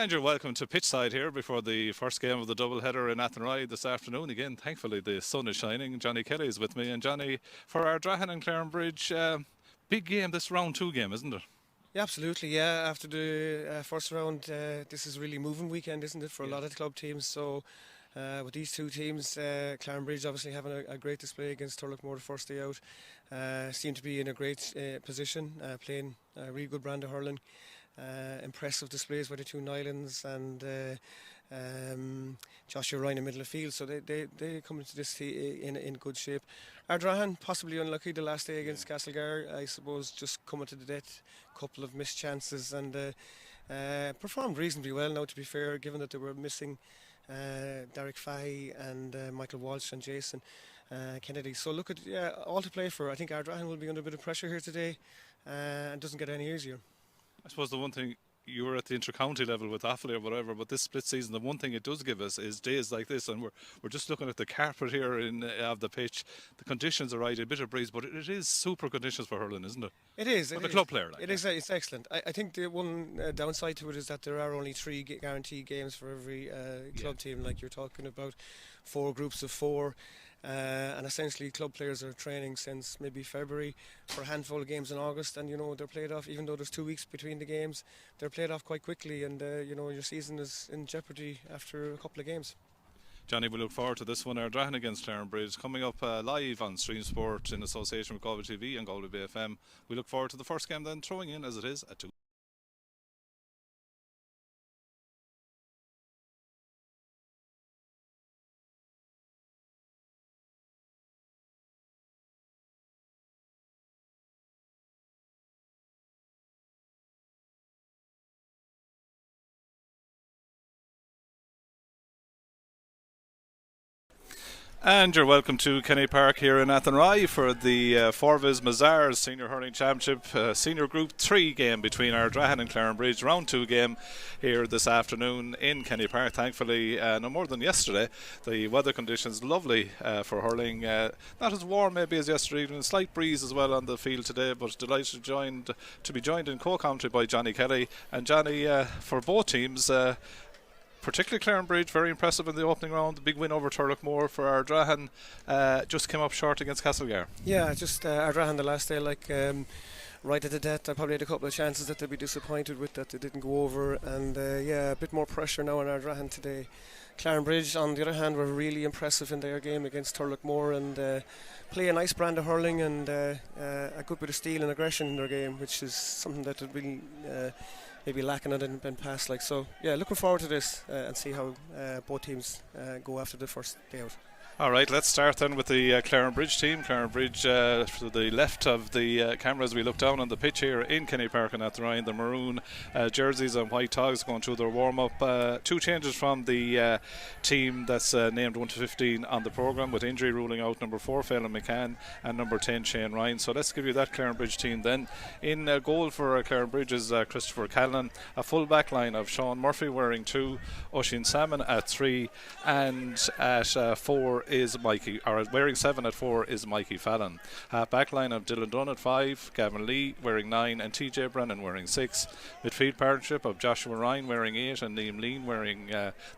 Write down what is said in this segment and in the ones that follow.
And you're welcome to Pitchside here before the first game of the doubleheader in Athenry this afternoon. Again, thankfully the sun is shining. Johnny Kelly is with me. And Johnny, for Ardrahan and Clarinbridge, big game, this round 2 game, isn't it? Yeah, absolutely. Yeah, after the first round, this is really moving weekend, isn't it, for a lot of club teams? So with these two teams, Clarinbridge obviously having a great display against Turlockmore the first day out, seem to be in a great position, playing a really good brand of hurling. Impressive displays by the two Nylands and Joshua Ryan in middle of field, so they come into this in good shape. Ardrahan possibly unlucky the last day against Castlegar, I suppose, just coming to the death, couple of missed chances, and performed reasonably well now, to be fair, given that they were missing Derek Fahey and Michael Walsh and Jason Kennedy. So look at all to play for. I think Ardrahan will be under a bit of pressure here today and doesn't get any easier. I suppose the one thing, you were at the inter-county level with Offaly or whatever, but this split season, the one thing it does give us is days like this, and we're just looking at the carpet here of the pitch. The conditions are right, a bit of breeze, but it is super conditions for hurling, isn't it? It is. For the club player. It is. It's excellent. I think the one downside to it is that there are only 3 guaranteed games for every club team, like you're talking about 4 groups of 4. And essentially club players are training since maybe February for a handful of games in August, and they're played off, even though there's 2 weeks between the games, they're played off quite quickly, and your season is in jeopardy after a couple of games. Johnny, we look forward to this one. Ardrahan against Clarinbridge coming up live on Stream Sport in association with Galway TV and Galway BFM. We look forward to the first game then, throwing in as it is at 2. And you're welcome to Kenny Park here in Athenry for the Forvis Masars Senior Hurling Championship Senior Group 3 game between Ardrahan and Clarinbridge. Round 2 game here this afternoon in Kenny Park. Thankfully, no more than yesterday, the weather conditions lovely for hurling. Not as warm maybe as yesterday, even a slight breeze as well on the field today, but delighted to be joined in co-commentary by Johnny Kelly. And Johnny, for both teams, particularly Clarinbridge, very impressive in the opening round. The big win over Turlockmore. For Ardrahan, just came up short against Castlegar. Yeah, just Ardrahan the last day, right at the death. I probably had a couple of chances that they'd be disappointed with, that they didn't go over, and a bit more pressure now on Ardrahan today. Clarinbridge, on the other hand, were really impressive in their game against Turlockmore and play a nice brand of hurling and a good bit of steel and aggression in their game, which is something that would be maybe lacking on in past. So looking forward to this and see how both teams go after the first day out. Alright, let's start then with the Clarinbridge team. Clarinbridge to the left of the camera as we look down on the pitch here in Kenny Park and Athenry. The maroon jerseys and white togs going through their warm-up. 2 changes from the team that's named 1 to 15 on the programme, with injury ruling out number 4 Phelan McCann and number 10 Shane Ryan. So let's give you that Clarinbridge team then. In goal for Clarinbridge is Christopher Callan. A full back line of Sean Murphy wearing 2, Oisin Salmon at 3, and at 4 is Mikey, or wearing 7 at 4 is Mikey Fallon. Back line of Dylan Dunn at 5, Gavin Lee wearing 9 and TJ Brennan wearing 6. Midfield partnership of Joshua Ryan wearing 8 and Liam Lean wearing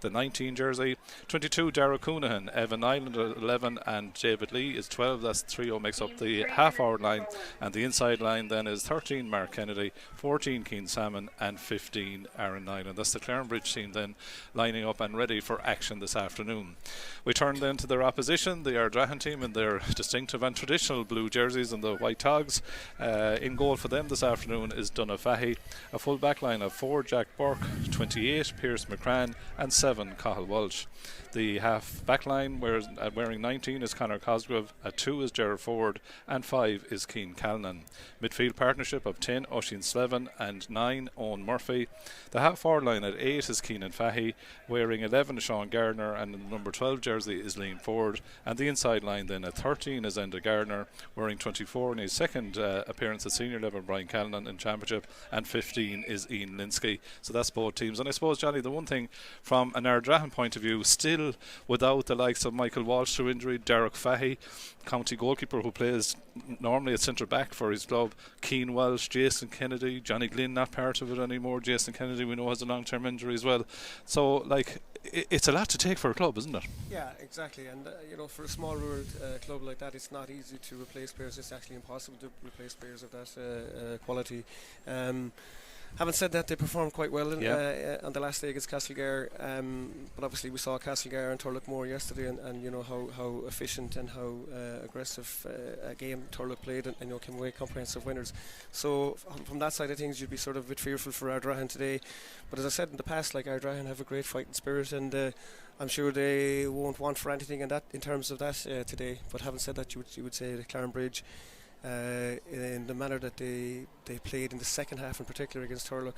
the 19 jersey. 22 Dara Coonahan, Evan Island at 11 and David Lee is 12. That's the trio makes up the half-hour line, and the inside line then is 13 Mark Kennedy, 14 Keane Salmon and 15 Aaron Nyland. That's the Clarinbridge team then lining up and ready for action this afternoon. We turn then to their opposition, the Ardrahan team, in their distinctive and traditional blue jerseys and the white togs. In goal for them this afternoon is Donagh Fahey. A full back line of 4 Jack Burke, 28 Pierce McCran and 7 Cathal Walsh. The half back line wearing 19 is Conor Cosgrove, at 2 is Gerard Ford and 5 is Keane Callan. Midfield partnership of 10 Oisin Slevin and 9 Owen Murphy. The half forward line at 8 is Keenan Fahey, wearing 11 Sean Gardner, and the number 12 jersey is Liam Ford. And the inside line then at 13 is Enda Gardner, wearing 24 in his second appearance at senior level, Brian Callan in championship, and 15 is Ian Linsky. So that's both teams. And I suppose, Johnny, the one thing from an Ardrahan point of view, still without the likes of Michael Walsh through injury, Derek Fahey, county goalkeeper who plays normally at centre back for his club. Keane Walsh, Jason Kennedy, Johnny Glynn not part of it anymore. Jason Kennedy we know has a long-term injury as well. So like it's a lot to take for a club, isn't it? Yeah, exactly. And for a small rural club like that, it's not easy to replace players. It's actually impossible to replace players of that quality. Having said that, they performed quite well on the last day against Castlegar, but obviously we saw Castlegar and Turlough yesterday, and you know how efficient and how aggressive a game Turlough played, and came away comprehensive winners. So from that side of things, you'd be sort of a bit fearful for Ardrahan today. But as I said in the past, like Ardrahan have a great fighting spirit, and I'm sure they won't want for anything in terms of that today. But having said that, you would say that Clarinbridge, in the manner that they played in the second half in particular against Turlough,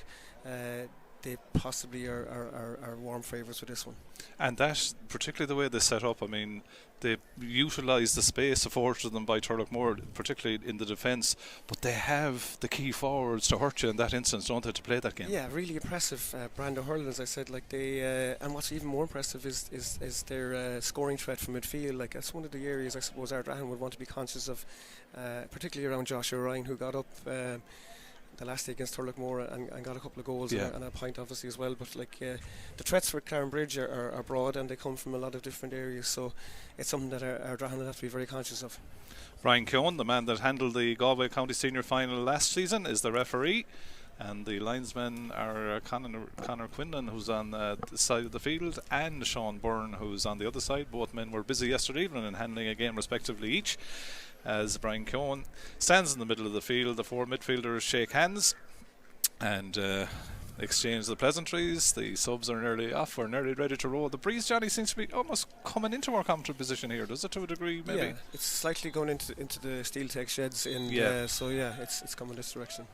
they possibly are warm favourites with this one. And that, particularly the way they set up, I mean, they utilised the space afforded to them by Turlough, particularly in the defence, but they have the key forwards to hurt you in that instance, don't they, to play that game? Yeah, really impressive. Brando Hurley, as I said, like they, and what's even more impressive is their scoring threat from midfield. Like that's one of the areas I suppose Ardrahan would want to be conscious of, particularly around Joshua Ryan, who got up the last day against Turlough and got a couple of goals and a point obviously as well. But like the threats for Clarinbridge are broad, and they come from a lot of different areas, so it's something that Ardrahan will have to be very conscious of. Brian Keown, the man that handled the Galway County Senior Final last season, is the referee, and the linesmen are Conor Quinlan, who's on the side of the field, and Sean Byrne, who's on the other side. Both men were busy yesterday evening in handling a game respectively each. As Brian Keown stands in the middle of the field, the four midfielders shake hands and exchange the pleasantries. The subs are nearly off, we're nearly ready to roll. The breeze, Johnny, seems to be almost coming into our comfortable position here, does it, to a degree, maybe? Yeah, it's slightly going into the steel tech sheds, so it's coming this direction.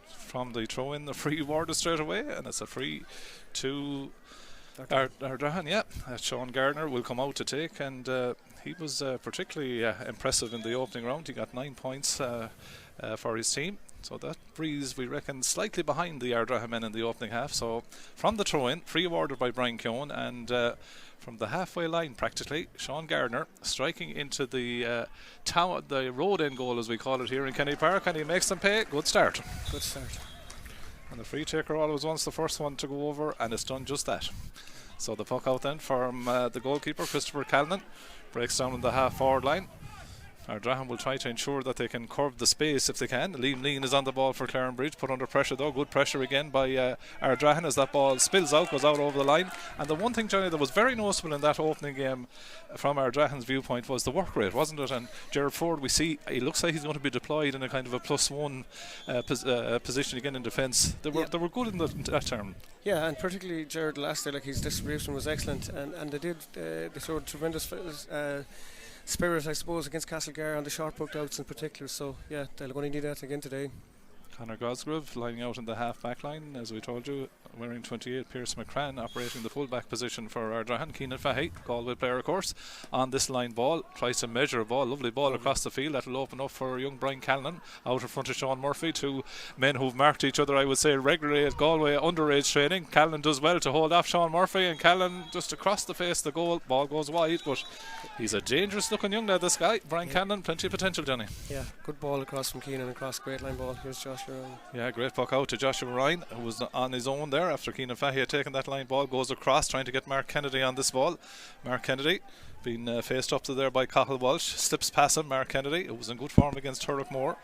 From the throw in, the free ward straight away, and it's a free to Ardrahan. Sean Gardner will come out to take, and he was particularly impressive in the opening round. He got 9 points for his team. So that breeze, we reckon, slightly behind the Ardrahan men in the opening half. So from the throw-in, free awarded by Brian Keown, and from the halfway line practically, Sean Gardner striking into the road end goal, as we call it here in Kenny Park, and he makes them pay. Good start. Good start. And the free taker always wants the first one to go over, and it's done just that. So the puck out then from the goalkeeper, Christopher Callan, breaks down on the half-forward line. Ardrahan will try to ensure that they can curve the space if they can. Liam Lean is on the ball for Clarinbridge, put under pressure though. Good pressure again by Ardrahan as that ball spills out, goes out over the line. And the one thing, Johnny, that was very noticeable in that opening game from Ardrahan's viewpoint was the work rate, wasn't it? And Gerard Ford, we see, he looks like he's going to be deployed in a kind of a +1 position again in defence. They were good in that term. Yeah, and particularly Gerard last day, like his distribution was excellent, and they showed tremendous spirit, I suppose, against Castlegar on the short booked outs in particular. So yeah, they're going to need that again today. Conor Gosgrove lining out in the half back line, as we told you, wearing 28. Pierce McCrann operating the full back position for Ardrahan. Keenan Fahey, Galway player of course, on this line ball, tries to measure a ball, lovely ball across the field. That'll open up for young Brian Callan out in front of Sean Murphy, two men who've marked each other, I would say, regularly at Galway underage training. Callan does well to hold off Sean Murphy, and Callan just across the face of the goal, ball goes wide, but he's a dangerous looking young lad, this guy, Brian Callan. Plenty of potential, Johnny. Yeah, good ball across from Keenan, across, great line ball. Here's Joshua Ryan. Yeah, great puck out to Joshua Ryan, who was on his own there after Keenan Fahey had taken that line ball, goes across trying to get Mark Kennedy on this ball. Mark Kennedy being faced up to there by Cathal Walsh, slips past him. Mark Kennedy, who was in good form against Turlough,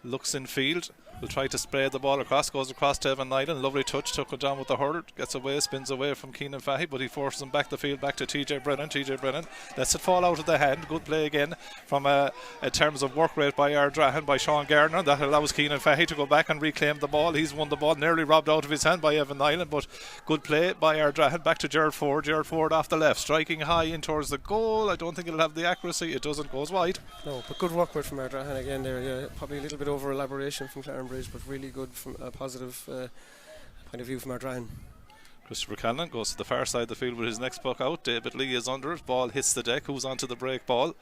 looks in field, will try to spray the ball across, goes across to Evan Nyland, lovely touch, took it down with the hurler, gets away, spins away from Keenan Fahey, but he forces him back the field, back to TJ Brennan lets it fall out of the hand. Good play again from in terms of work rate by Ardrahan, by Sean Gardner. That allows Keenan Fahey to go back and reclaim the ball. He's won the ball, nearly robbed out of his hand by Evan Nyland, but good play by Ardrahan. Back to Gerard Ford off the left, striking high in towards the goal. I don't think it'll have the accuracy, it doesn't, goes wide. No, but good work rate from Ardrahan again there. Yeah, probably a little bit over elaboration from Clarinbridge, but really good from a positive point of view from Ardrahan. Christopher Callan goes to the far side of the field with his next puck out. David Lee is under it, ball hits the deck. Who's onto the break ball?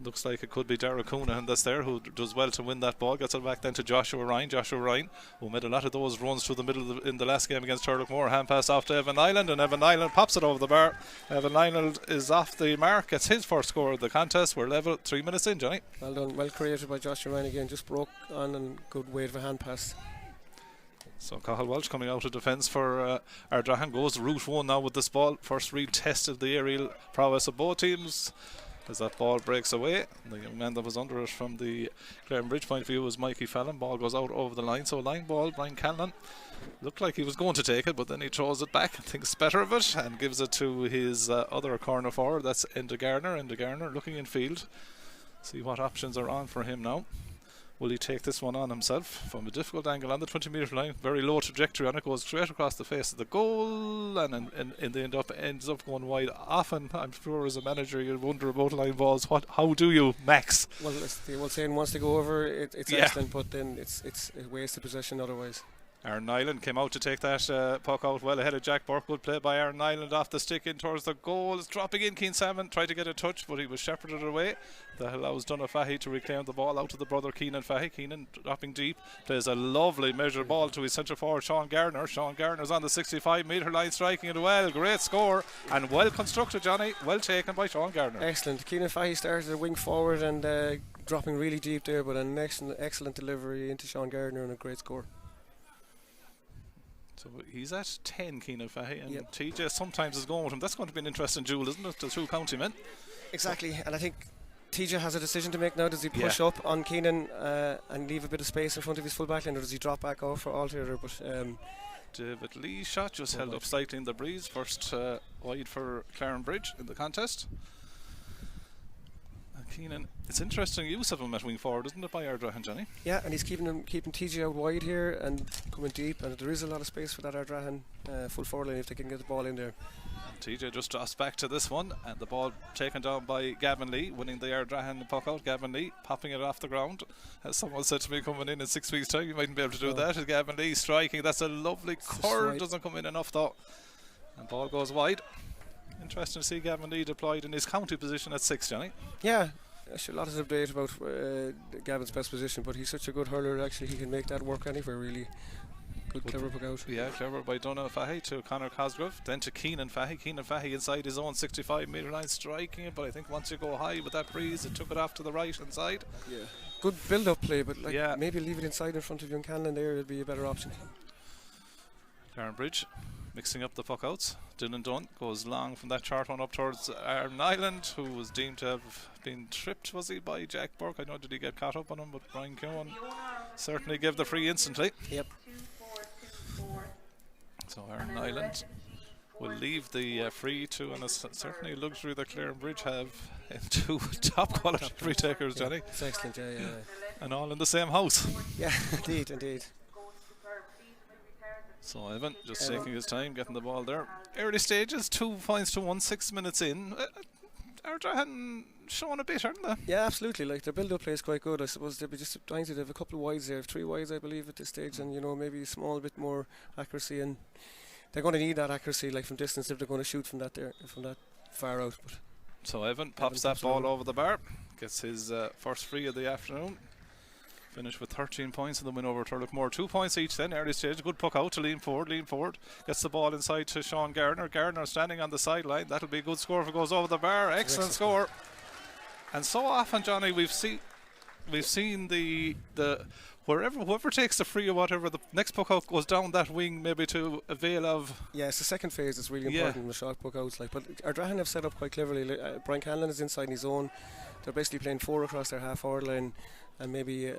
Looks like it could be Dara Coonahan that's there, who does well to win that ball. Gets it back then to Joshua Ryan. Joshua Ryan, who made a lot of those runs through the middle in the last game against Turlockmore. Hand pass off to Evan Island, and Evan Island pops it over the bar. Evan Island is off the mark. Gets his first score of the contest. We're level 3 minutes in, Johnny. Well done. Well created by Joshua Ryan again. Just broke on and good weight of a hand pass. So Cathal Walsh coming out of defence for Ardrahan. Goes route one now with this ball. First real test of the aerial prowess of both teams. As that ball breaks away, the young man that was under it from the Clarinbridge point of view was Mikey Fallon. Ball goes out over the line, so line ball. Brian Canlon looked like he was going to take it, but then he throws it back and thinks better of it and gives it to his other corner forward. That's Enda Garner. Enda Garner looking in field. See what options are on for him now. Will he take this one on himself from a difficult angle on the 20-metre line? Very low trajectory on it, goes straight across the face of the goal, and in the ends up going wide. Often, I'm sure as a manager, you wonder about line balls. How do you, Max? Well, saying once they go over, it's excellent, but then it's a waste of possession otherwise. Aaron Nyland came out to take that puck out well ahead of Jack Burke. Good play by Aaron Nyland off the stick in towards the goal. It's dropping in. Keane Salmon tried to get a touch, but he was shepherded away. That allows Donagh Fahy to reclaim the ball out to the brother Keenan Fahy. Keenan dropping deep, plays a lovely measured ball to his centre forward Sean Garner. Sean Garner's on the 65-metre line, striking it well. Great score and well constructed, Johnny. Well taken by Sean Garner. Excellent. Keenan Fahy started a wing forward and dropping really deep there, but an excellent delivery into Sean Garner and a great score. So he's at 10, Keenan Fahy, and TJ sometimes is going with him. That's going to be an interesting duel, isn't it? The two county men. Exactly, and I think TJ has a decision to make now. Does he push up on Keenan and leave a bit of space in front of his full back line, or does he drop back off for Altogether? But David Lee's shot just held up slightly in the breeze. First wide for Clarinbridge in the contest. Keenan, it's interesting use of him at wing forward, isn't it, by Ardrahan, Johnny? Yeah, and he's keeping TJ out wide here and coming deep, and there is a lot of space for that Ardrahan full forward line if they can get the ball in there. And TJ just drops back to this one, and the ball taken down by Gavin Lee, winning the Ardrahan puck out. Gavin Lee popping it off the ground. As someone said to me, coming in 6 weeks' time, you mightn't be able to do that. Is Gavin Lee striking? That's a lovely curl, doesn't come in enough though. And ball goes wide. Interesting to see Gavin Lee deployed in his county position at 6, Johnny. Yeah, a lot of debate about Gavin's best position, but he's such a good hurler. Actually, he can make that work anywhere, really. Good clever puck out. Yeah, clever by Donagh Fahy to Conor Cosgrove, then to Keenan Fahy. Keenan Fahy inside his own 65-metre line, striking it, but I think once you go high with that breeze, it took it off to the right hand side. Yeah, good build-up play, but maybe leave it inside in front of young Canlon there would be a better option. Clarinbridge mixing up the puck outs. Dylan Dunn goes long from that chart one up towards Aaron Island, who was deemed to have been tripped, was he, by Jack Burke? I know, did he get caught up on him, but Brian Keown certainly gave the free instantly. Yep. So Aaron Island will leave the free to, and it's certainly a luxury that Clarinbridge have in two top quality free takers, Johnny. It's excellent, yeah. And all in the same house. Yeah, indeed. So Evan just taking his time, getting the ball there. Early stages, 2 points to 1, 6 minutes in. Ardrahan shown a bit, aren't they? Yeah, absolutely. Like, their build-up play is quite good. I suppose they'll be just trying to have a couple of wides there, 3 wides, I believe, at this stage, and maybe a small bit more accuracy. And they're going to need that accuracy, like from distance, if they're going to shoot from that far out. But so Evan pops that ball over the bar, gets his first free of the afternoon. Finished with 13 points in the win over Turlockmore. 2 points each then, early stage. Good puck out to lean forward. Gets the ball inside to Sean Garner. Garner standing on the sideline. That'll be a good score if it goes over the bar. Excellent score. And so often, Johnny, we've seen the whoever takes the free or whatever, the next puck out goes down that wing maybe to avail of. Yeah, it's the second phase that's really important in the short puck outs. But Ardrahan have set up quite cleverly. Brian Canlon is inside his own. They're basically playing 4 across their half forward line, and maybe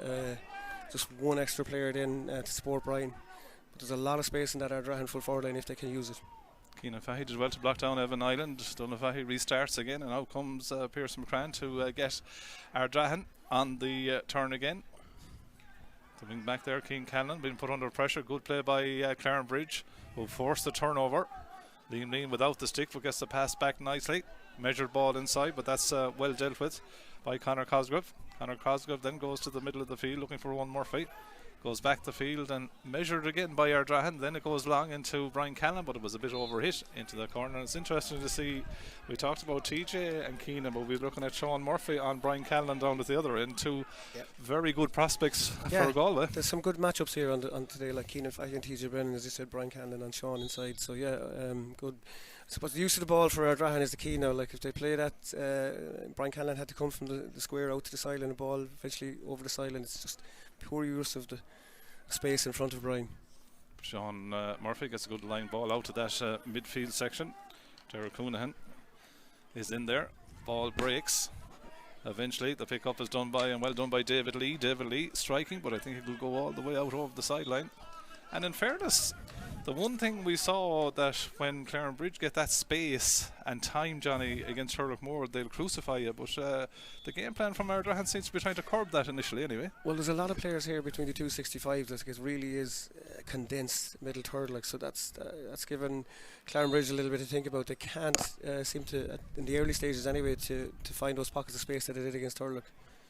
just one extra player then to support Brian. But there's a lot of space in that Ardrahan full forward line if they can use it. Keenan Fahy did well to block down Evan Island. Donagh Fahy restarts again, and out comes Pearson McCran to get Ardrahan on the turn again. The wing back there, Keane Canlon, being put under pressure. Good play by Clarinbridge, who forced the turnover. Liam Lean without the stick, but gets the pass back nicely. Measured ball inside, but that's well dealt with by Conor Cosgrove. Conor Cosgrove then goes to the middle of the field looking for one Murphy. Goes back the field and measured again by Ardrahan. Then it goes long into Brian Callan, but it was a bit overhit into the corner. It's interesting to see. We talked about TJ and Keenan, but we're looking at Sean Murphy on Brian Callan down at the other end. Two very good prospects for Galway. There's some good matchups here on today, like Keenan Fahy and TJ Brennan, as you said, Brian Callan and Sean inside. So good. I suppose the use of the ball for Ardrahan is the key now. Like if they play that, Brian Callan had to come from the square out to the sideline, the ball eventually over the sideline. It's just poor use of the space in front of Brian. Sean Murphy gets a good line ball out to that midfield section. Derek Coonahan is in there. Ball breaks. Eventually the pick up is done by, and well done by, David Lee. David Lee striking, but I think it will go all the way out over the sideline. And in fairness, the one thing we saw that when Clarinbridge get that space and time, Johnny, against Turlough they'll crucify you. But the game plan from Ardrahan seems to be trying to curb that initially anyway. Well, there's a lot of players here between the 265s. It really is condensed middle third. Like, so that's given Clarinbridge a little bit to think about. They can't seem to, in the early stages anyway, to find those pockets of space that they did against Turlough.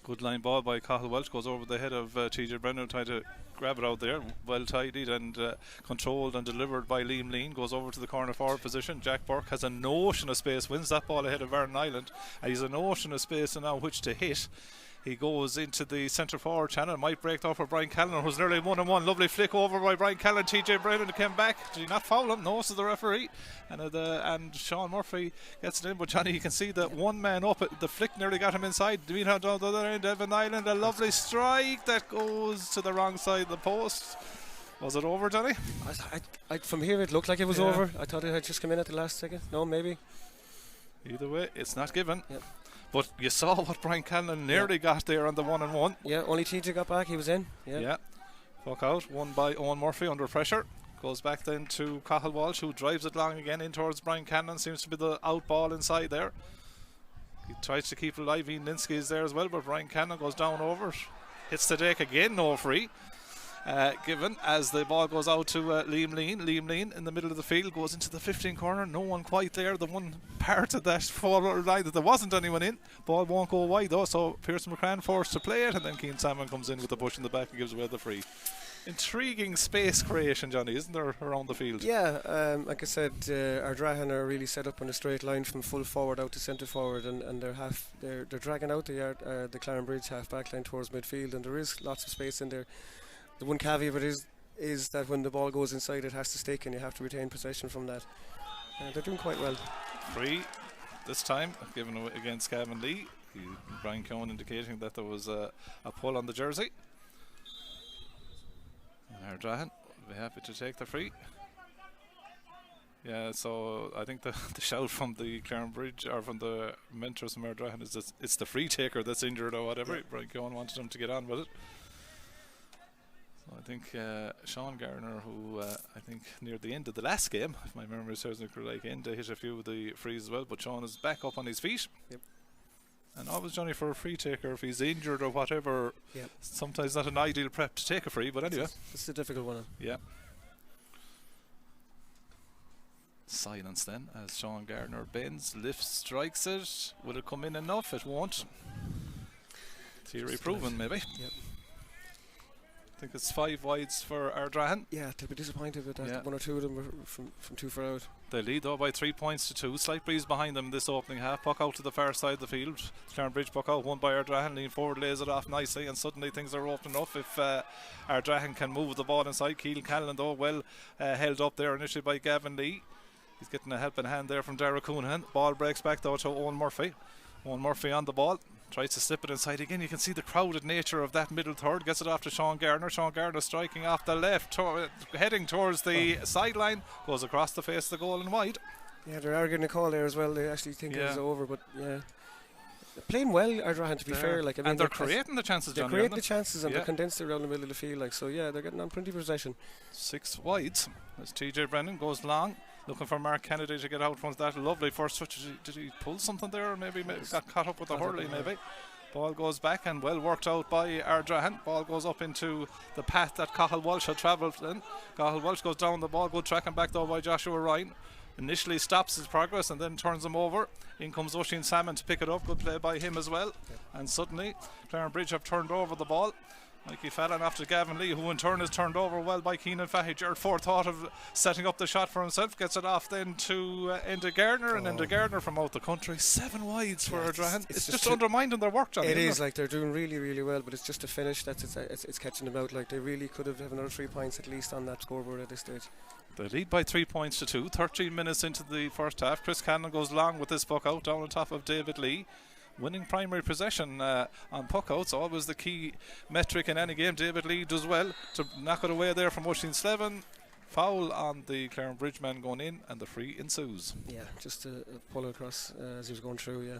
Good line ball by Cathal Welch, goes over the head of TJ Brennan, trying to grab it out there. Well tidied and controlled and delivered by Liam Lean. Goes over to the corner forward position. Jack Burke has an ocean of space, wins that ball ahead of Vernon Island, and he's an ocean of space now which to hit. He goes into the centre forward channel, might break off for Brian Callan, who's nearly 1-on-1. Lovely flick over by Brian Callan. TJ Brennan came back. Did he not foul him? No, says the referee. And Sean Murphy gets it in, but Johnny, you can see that one man up. The flick nearly got him inside. Down the other end, Evan Island, a lovely strike that goes to the wrong side of the post. Was it over, Johnny? From here it looked like it was over. I thought it had just come in at the last second. No, maybe. Either way, it's not given. Yep. But you saw what Brian Callan nearly got there on the 1-on-1. Yeah, only TJ got back, he was in. Yeah. Fuck out, won by Owen Murphy under pressure. Goes back then to Cathal Walsh, who drives it long again in towards Brian Callan. Seems to be the out ball inside there. He tries to keep it alive. Ian Linsky is there as well, but Brian Callan goes down over it. Hits the deck again, no free. Given as the ball goes out to Liam Lean. Liam Lean in the middle of the field goes into the 15 corner. No one quite there. The one part of that forward line that there wasn't anyone in. Ball won't go wide though, so Pearson McCran forced to play it, and then Keane Salmon comes in with the push in the back and gives away the free. Intriguing space creation, Johnny, isn't there, around the field? Yeah, like I said, Ardrahan are really set up on a straight line from full forward out to centre forward, and they're dragging out the Clarinbridge half back line towards midfield, and there is lots of space in there. The one caveat of it is that when the ball goes inside, it has to stick, and you have to retain possession from that. They're doing quite well. Free this time, given against Gavin Lee. Brian Cohen indicating that there was a pull on the jersey. Ardrahan will be happy to take the free. Yeah, so I think the shout from the Clarinbridge, or from the mentors from Ardrahan, is that it's the free taker that's injured or whatever. Yeah. Brian Cohen wanted him to get on with it. I think Sean Garner, who I think near the end of the last game, if my memory serves me correctly, hit a few of the frees as well, but Sean is back up on his feet. Yep. And always, Johnny, for a free taker, if he's injured or whatever, sometimes not an ideal prep to take a free, but anyway. It's a difficult one. Yeah. Silence then as Sean Garner bends, lifts, strikes it. Will it come in enough? It won't. Theory proven, maybe. Yep. I think it's 5 wides for Ardrahan. Yeah, they'll be disappointed with that. Yeah. One or two of them were from too far out. They lead though by 3 points to 2. Slight breeze behind them this opening half. Puck out to the far side of the field. Clarinbridge puck out, won by Ardrahan. Lean forward, lays it off nicely, and suddenly things are opening up if Ardrahan can move the ball inside. Keelan Callan though well held up there initially by Gavin Lee. He's getting a helping hand there from Derek Coonahan. Ball breaks back though to Owen Murphy. Owen Murphy on the ball. Tries to slip it inside again. You can see the crowded nature of that middle third. Gets it off to Sean Garner. Sean Garner striking off the left, heading towards the sideline. Goes across the face of the goal and wide. Yeah, they're arguing a call there as well. They actually think it was over, but yeah. They're playing well, Ardrahan, to be fair. Like, I mean, and they're creating the chances, They're creating the chances, and they're condensed around the middle of the field. Like, so yeah, they're getting on plenty of possession. 6 wides as TJ Brennan goes long. Looking for Mark Kennedy to get out front of that. Lovely first switch. Did he pull something there, or maybe got caught up with the hurley, maybe? Ball goes back and well worked out by Ardrahan. Ball goes up into the path that Cathal Walsh had travelled in. Cathal Walsh goes down the ball, good tracking back though by Joshua Ryan. Initially stops his progress and then turns him over. In comes Oisin Salmon to pick it up. Good play by him as well. And suddenly Clarinbridge have turned over the ball. Mikey Fallon after Gavin Lee, who in turn is turned over well by Keenan Fahy. Jared Ford thought of setting up the shot for himself, gets it off then to Enda Gardner, and Enda Gardner from out the country. 7 wides for Ardrahan. It's just undermining their work, Johnny. It is, like, they're doing really, really well, but it's just a finish it's catching them out. Like, they really could have another 3 points at least on that scoreboard at this stage. They lead by 3 points to 2. 13 minutes into the first half. Chris Cannon goes long with this puck out down on top of David Lee. Winning primary possession on puck outs, always the key metric in any game. David Lee does well to knock it away there from Oisin Slevin. Foul on the Clarinbridge man going in, and the free ensues. Yeah, just a pull across as he was going through.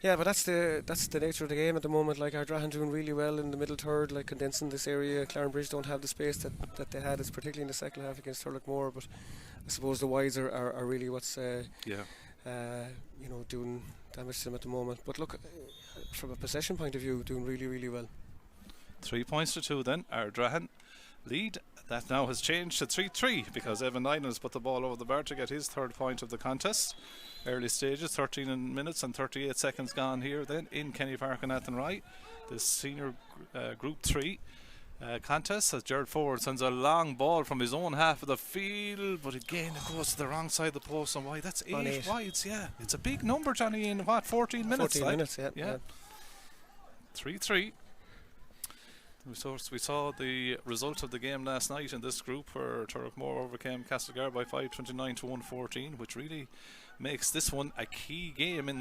Yeah, but that's the nature of the game at the moment. Like, Ardrahan doing really well in the middle third, like condensing this area. Clarinbridge don't have the space that they had, it's particularly in the second half against Turlockmore. But I suppose the wides are really what's doing damage to them at the moment. But look, from a possession point of view, doing really, really well. 3 points to 2 then. Ardrahan lead. That now has changed to 3-3 because Evan Nyland has put the ball over the bar to get his 3rd point of the contest. Early stages, 13 minutes and 38 seconds gone here then in Kenny Park and Athenry. The senior Group 3 contest as Jared Ford sends a long ball from his own half of the field, but again it goes to the wrong side of the post and wide. That's 8 wides, yeah. It's a big number, Johnny, in what, 14 minutes? 14 minutes, yeah. 3-3. We saw the result of the game last night in this group where Turlockmore overcame Castlegar by 5-29 to 114, which really makes this one a key game in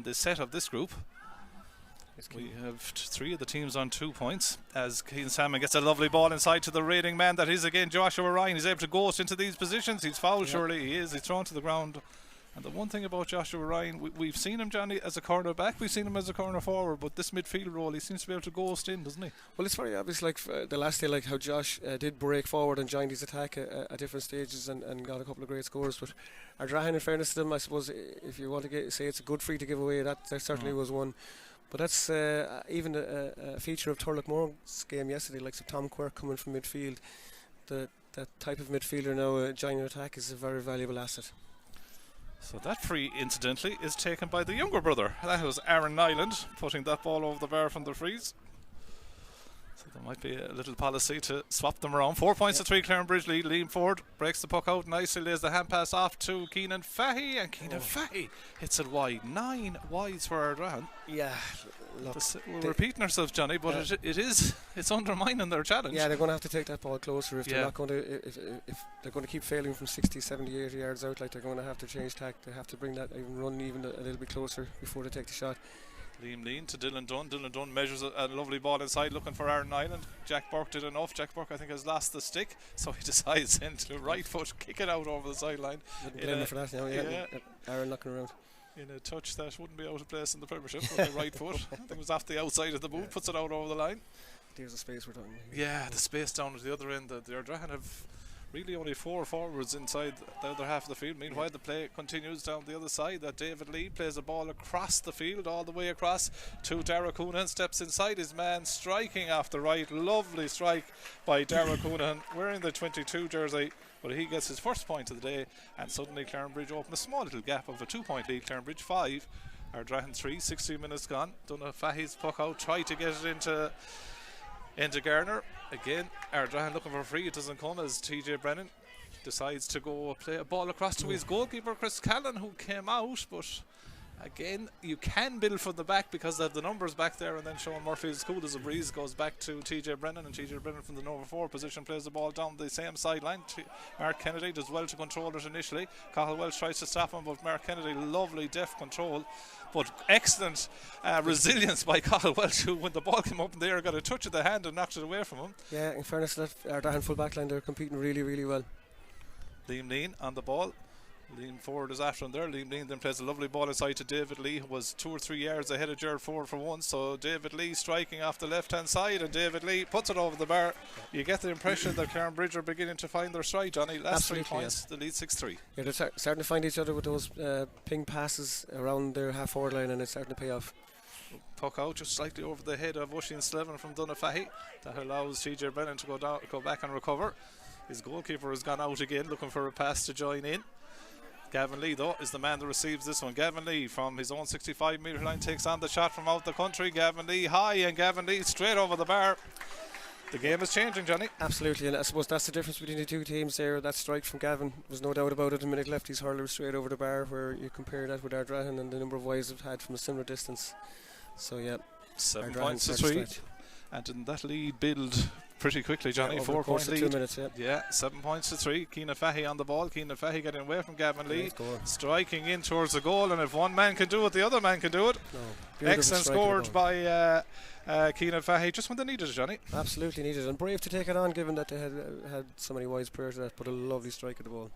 the set of this group. We have 3 of the teams on 2 points as Keane Salmon gets a lovely ball inside to the raiding man. That is again Joshua Ryan. He's able to ghost into these positions. He's fouled, surely he is. He's thrown to the ground. And the one thing about Joshua Ryan, we've seen him, Johnny, as a corner back, we've seen him as a corner forward, but this midfield role, he seems to be able to ghost in, doesn't he? Well, it's very obvious, like the last day, like how Josh did break forward and joined his attack at different stages and got a couple of great scores. But Ardrahan, in fairness to them, I suppose, if you want to say it's a good free to give away, that there certainly was one. But that's even a feature of Turlockmore's game yesterday, like Tom Quirk coming from midfield. That type of midfielder now joining attack is a very valuable asset. So that free, incidentally, is taken by the younger brother. That was Aaron Nyland putting that ball over the bar from the frees. So there might be a little policy to swap them around. 4 points to 3, Clarinbridge lead. Liam Ford breaks the puck out nicely, lays the hand pass off to Keenan Fahy, and Keenan Fahy hits it wide. 9 wides for Ardrahan. Yeah, look, we're repeating ourselves, Johnny, but it's undermining their challenge. Yeah, they're going to have to take that ball closer if they're not going to. If they're going to keep failing from 60, 70, 80 yards out, like, they're going to have to change tack. They have to bring that run even a little bit closer before they take the shot. Liam Lean to Dylan Dunn. Dylan Dunn measures a lovely ball inside looking for Aaron Nyland. Jack Burke did enough. Jack Burke, I think, has lost the stick, so he decides then to right foot kick it out over the sideline. Wouldn't blame him for that now, yeah. Aaron knocking around. In a touch that wouldn't be out of place in the Premiership with the right foot. I think it was off the outside of the boot, puts it out over the line. There's the space we're talking about. Yeah, the space down at the other end. The Ardrahan have really only 4 forwards inside the other half of the field. Meanwhile, the play continues down the other side. That David Lee plays a ball across the field, all the way across to Dara Coonan. Steps inside his man, striking off the right. Lovely strike by Dara Coonan, wearing the 22 jersey. But he gets his first point of the day, and suddenly Clarinbridge open a small little gap of a 2-point lead. Clarinbridge 5, Ardrahan 3. 16 minutes gone. Donagh Fahy's puck out, tried to get it into Garner. Again, Ardrahan looking for a free. It doesn't come as TJ Brennan decides to go play a ball across to his goalkeeper, Chris Callan, who came out. But again, you can build from the back because they have the numbers back there, and then Sean Murphy's cool as a breeze goes back to TJ Brennan, and TJ Brennan from the number 4 position plays the ball down the same sideline. Mark Kennedy does well to control it initially. Cathal Welch tries to stop him, but Mark Kennedy, lovely deft control, but excellent resilience by Cathal Welch, who when the ball came up in the air got a touch of the hand and knocked it away from him. Yeah, in fairness to that Ardrahan full back line, they're competing really, really well. Liam Lean on the ball. Liam Ford is after him there. Liam Lean then plays a lovely ball inside to David Lee, who was 2 or 3 yards ahead of Jared Ford for once. So David Lee striking off the left hand side, and David Lee puts it over the bar. You get the impression that Clarinbridge are beginning to find their stride, Johnny. Last Absolutely, 3 points, the lead 6-3. Yeah, they're starting to find each other with those ping passes around their half forward line, and it's starting to pay off. Puck out just slightly over the head of Oisin Slevin from Donagh Fahy. That allows TJ Brennan to go back and recover. His goalkeeper has gone out again looking for a pass to join in. Gavin Lee, though, is the man that receives this one. Gavin Lee from his own 65 metre line takes on the shot from out the country. Gavin Lee high, and Gavin Lee straight over the bar. The game is changing, Johnny. Absolutely, and I suppose that's the difference between the two teams there. That strike from Gavin, there's no doubt about it. A minute left, his hurler was straight over the bar, where you compare that with Ardrahan and the number of wides they've had from a similar distance. So, yeah. 7 Ardrahan points to starts 3. stretch. And didn't that lead build pretty quickly, Johnny? Yeah, 4 point lead. 2 minutes, yeah. Yeah, 7 points to 3. Keenan Fahy on the ball. Keenan Fahy getting away from Gavin Lee. Striking in towards the goal, and if one man can do it, the other man can do it. No, excellent scored by Keenan Fahy, just when they needed it, Johnny. Absolutely needed, and brave to take it on, given that they had so many wides prior to that, but a lovely strike of the ball.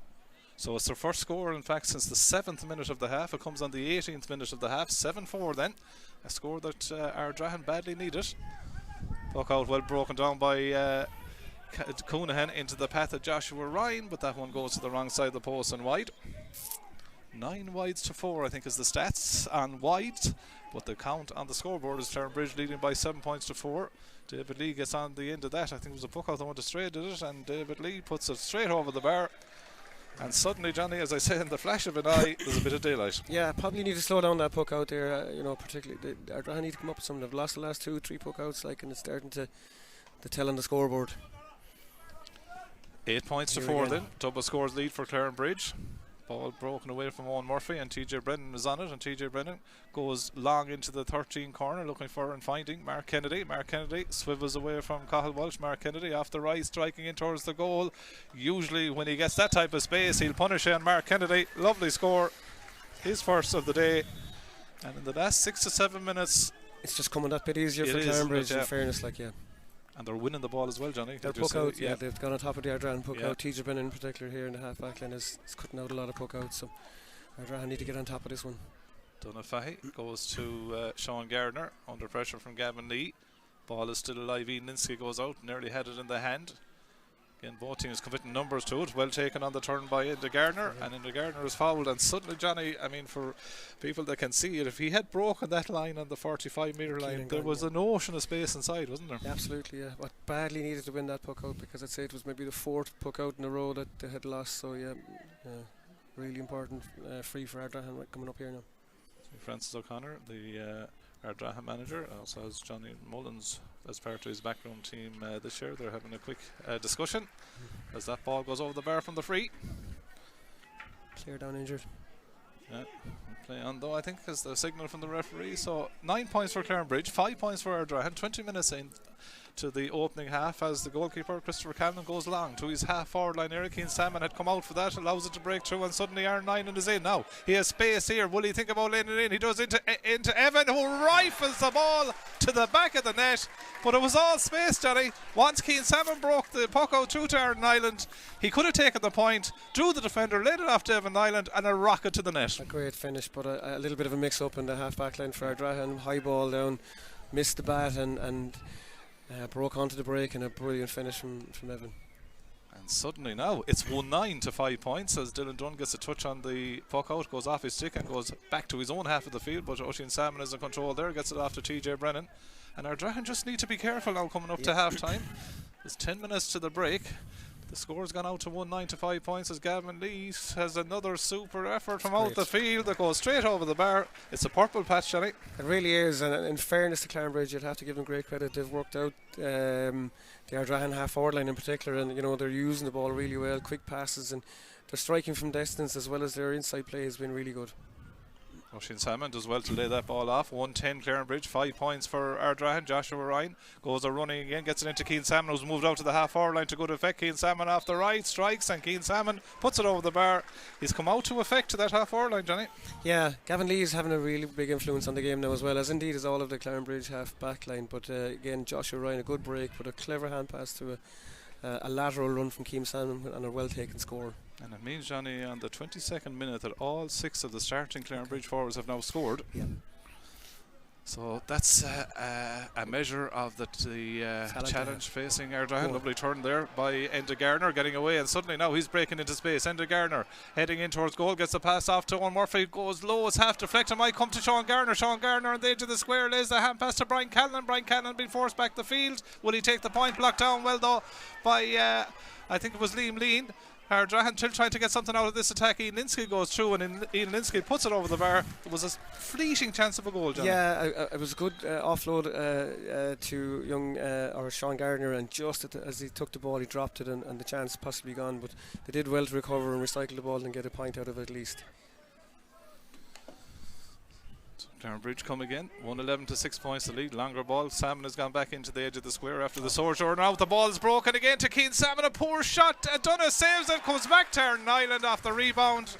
So it's their first score, in fact, since the 7th minute of the half. It comes on the 18th minute of the half. 7-4 then. A score that Ardrahan badly needed. Puck out well broken down by Coonahan into the path of Joshua Ryan, but that one goes to the wrong side of the post and wide. 9 wides to 4, I think, is the stats on wides, but the count on the scoreboard is Clarinbridge leading by 7 points to 4. David Lee gets on the end of that. I think it was a puck out that went astray, did it? And David Lee puts it straight over the bar. And suddenly, Johnny, as I say, in the flash of an eye, there's a bit of daylight. Yeah, probably need to slow down that puck out there. Particularly, Ardrahan need to come up with something. They've lost the last 2-3 puck outs, and it's starting to tell on the scoreboard. 8 points to 4 then. Double scores lead for Clarinbridge. Ball broken away from Owen Murphy, and TJ Brennan is on it, and TJ Brennan goes long into the 13 corner looking for and finding Mark Kennedy. Mark Kennedy swivels away from Cathal Walsh. Mark Kennedy off the right, striking in towards the goal. Usually when he gets that type of space, he'll punish on Mark Kennedy. Lovely score, his first of the day. And in the last 6 to 7 minutes, it's just coming that bit easier for Clarinbridge, in fairness, And they're winning the ball as well, Johnny. Their puck out, they've gone on top of the Ardrahan puck out. TJ Brennan in particular here in the half-back line is cutting out a lot of puck outs, so Ardrahan need to get on top of this one. Donagh Fahy goes to Sean Gardner under pressure from Gavin Lee. Ball is still alive. Ian Linsky goes out, nearly had it in the hand. Again, both teams committing numbers to it. Well taken on the turn by Enda Gardner, and Enda Gardner is fouled. And suddenly, Johnny, I mean, for people that can see it, if he had broken that line on the 45-metre line, there was an ocean of space inside, wasn't there? Absolutely, yeah. But badly needed to win that puck out, because I'd say it was maybe the 4th puck out in a row that they had lost. So really important free for Ardrahan coming up here now. Francis O'Connor, the Ardrahan manager, also has Johnny Mullins as part of his background team this year. They're having a quick discussion as that ball goes over the bar from the free. Clear down injured. Yeah, play on though, I think, is the signal from the referee. So 9 points for Clarinbridge, 5 points for Ardrahan. 20 minutes in to the opening half as the goalkeeper Christopher Callan goes long to his half forward line. Eric Keane Salmon had come out for that, allows it to break through, and suddenly Aaron Nyland is in. Now he has space here. Will he think about laying it in? He does into Evan, who rifles the ball to the back of the net, but it was all space, Johnny. Once Keane Salmon broke the puck out through to Aaron Nyland, he could have taken the point, drew the defender, laid it off to Evan Nyland, and a rocket to the net. A great finish, but a little bit of a mix up in the half back line for Ardrahan. High ball down, missed the bat, and broke onto the break, and a brilliant finish from Evan. And suddenly now it's 1-9 to 5 points as Dylan Dunn gets a touch on the puck out, goes off his stick and goes back to his own half of the field, but Oisin Salmon is in control there, gets it off to TJ Brennan. And Ardrahan just need to be careful now coming up to half time. There's 10 minutes to the break. The score's gone out to 1-9 to 5 points as Gavin Lee has another super effort from out the field that goes straight over the bar. It's a purple patch, Johnny. It really is, and in fairness to Clarinbridge, you'd have to give them great credit. They've worked out the Ardrahan half forward line in particular, and they're using the ball really well, quick passes, and they're striking from distance as well as their inside play has been really good. Oisin Salmon does well to lay that ball off. 1-10 Clarinbridge, 5 points for Ardrahan. Joshua Ryan goes a running again, gets it into Keane Salmon, who's moved out to the half forward line to good effect. Keane Salmon off the right, strikes, and Keane Salmon puts it over the bar. He's come out to effect to that half forward line, Johnny. Yeah, Gavin Lee is having a really big influence on the game now as well, as indeed is all of the Clarinbridge half back line. But again, Joshua Ryan, a good break, but a clever hand pass to a lateral run from Keane Salmon and a well taken score. And it means, Johnny, on the 22nd minute that all 6 of the starting Clarinbridge forwards have now scored. Yeah. So that's a measure of the challenge facing Ardrahan. Lovely turn there by Enda Gardner, getting away, and suddenly now he's breaking into space. Enda Gardner heading in towards goal, gets the pass off to Owen Murphy, goes low, it's half deflected, might come to Sean Gardner. Sean Gardner on the edge of the square lays the hand pass to Brian Callan. Brian Callan being forced back the field. Will he take the point? Blocked down well though by I think it was Liam Lean. Ardrahan still trying to get something out of this attack. Ian Linsky goes through, and Ian Linsky puts it over the bar. There was a fleeting chance of a goal, Johnny. Yeah, it was a good offload to young or Sean Gardner, and just as he took the ball, he dropped it, and the chance possibly gone. But they did well to recover and recycle the ball and get a point out of it at least. Clarinbridge come again, 1-11 to 6 points the lead. Longer ball. Salmon has gone back into the edge of the square after the sojourn out. The ball is broken again to Keane Salmon. A poor shot. Dunna saves it. Comes back to Aaron Nyland off the rebound.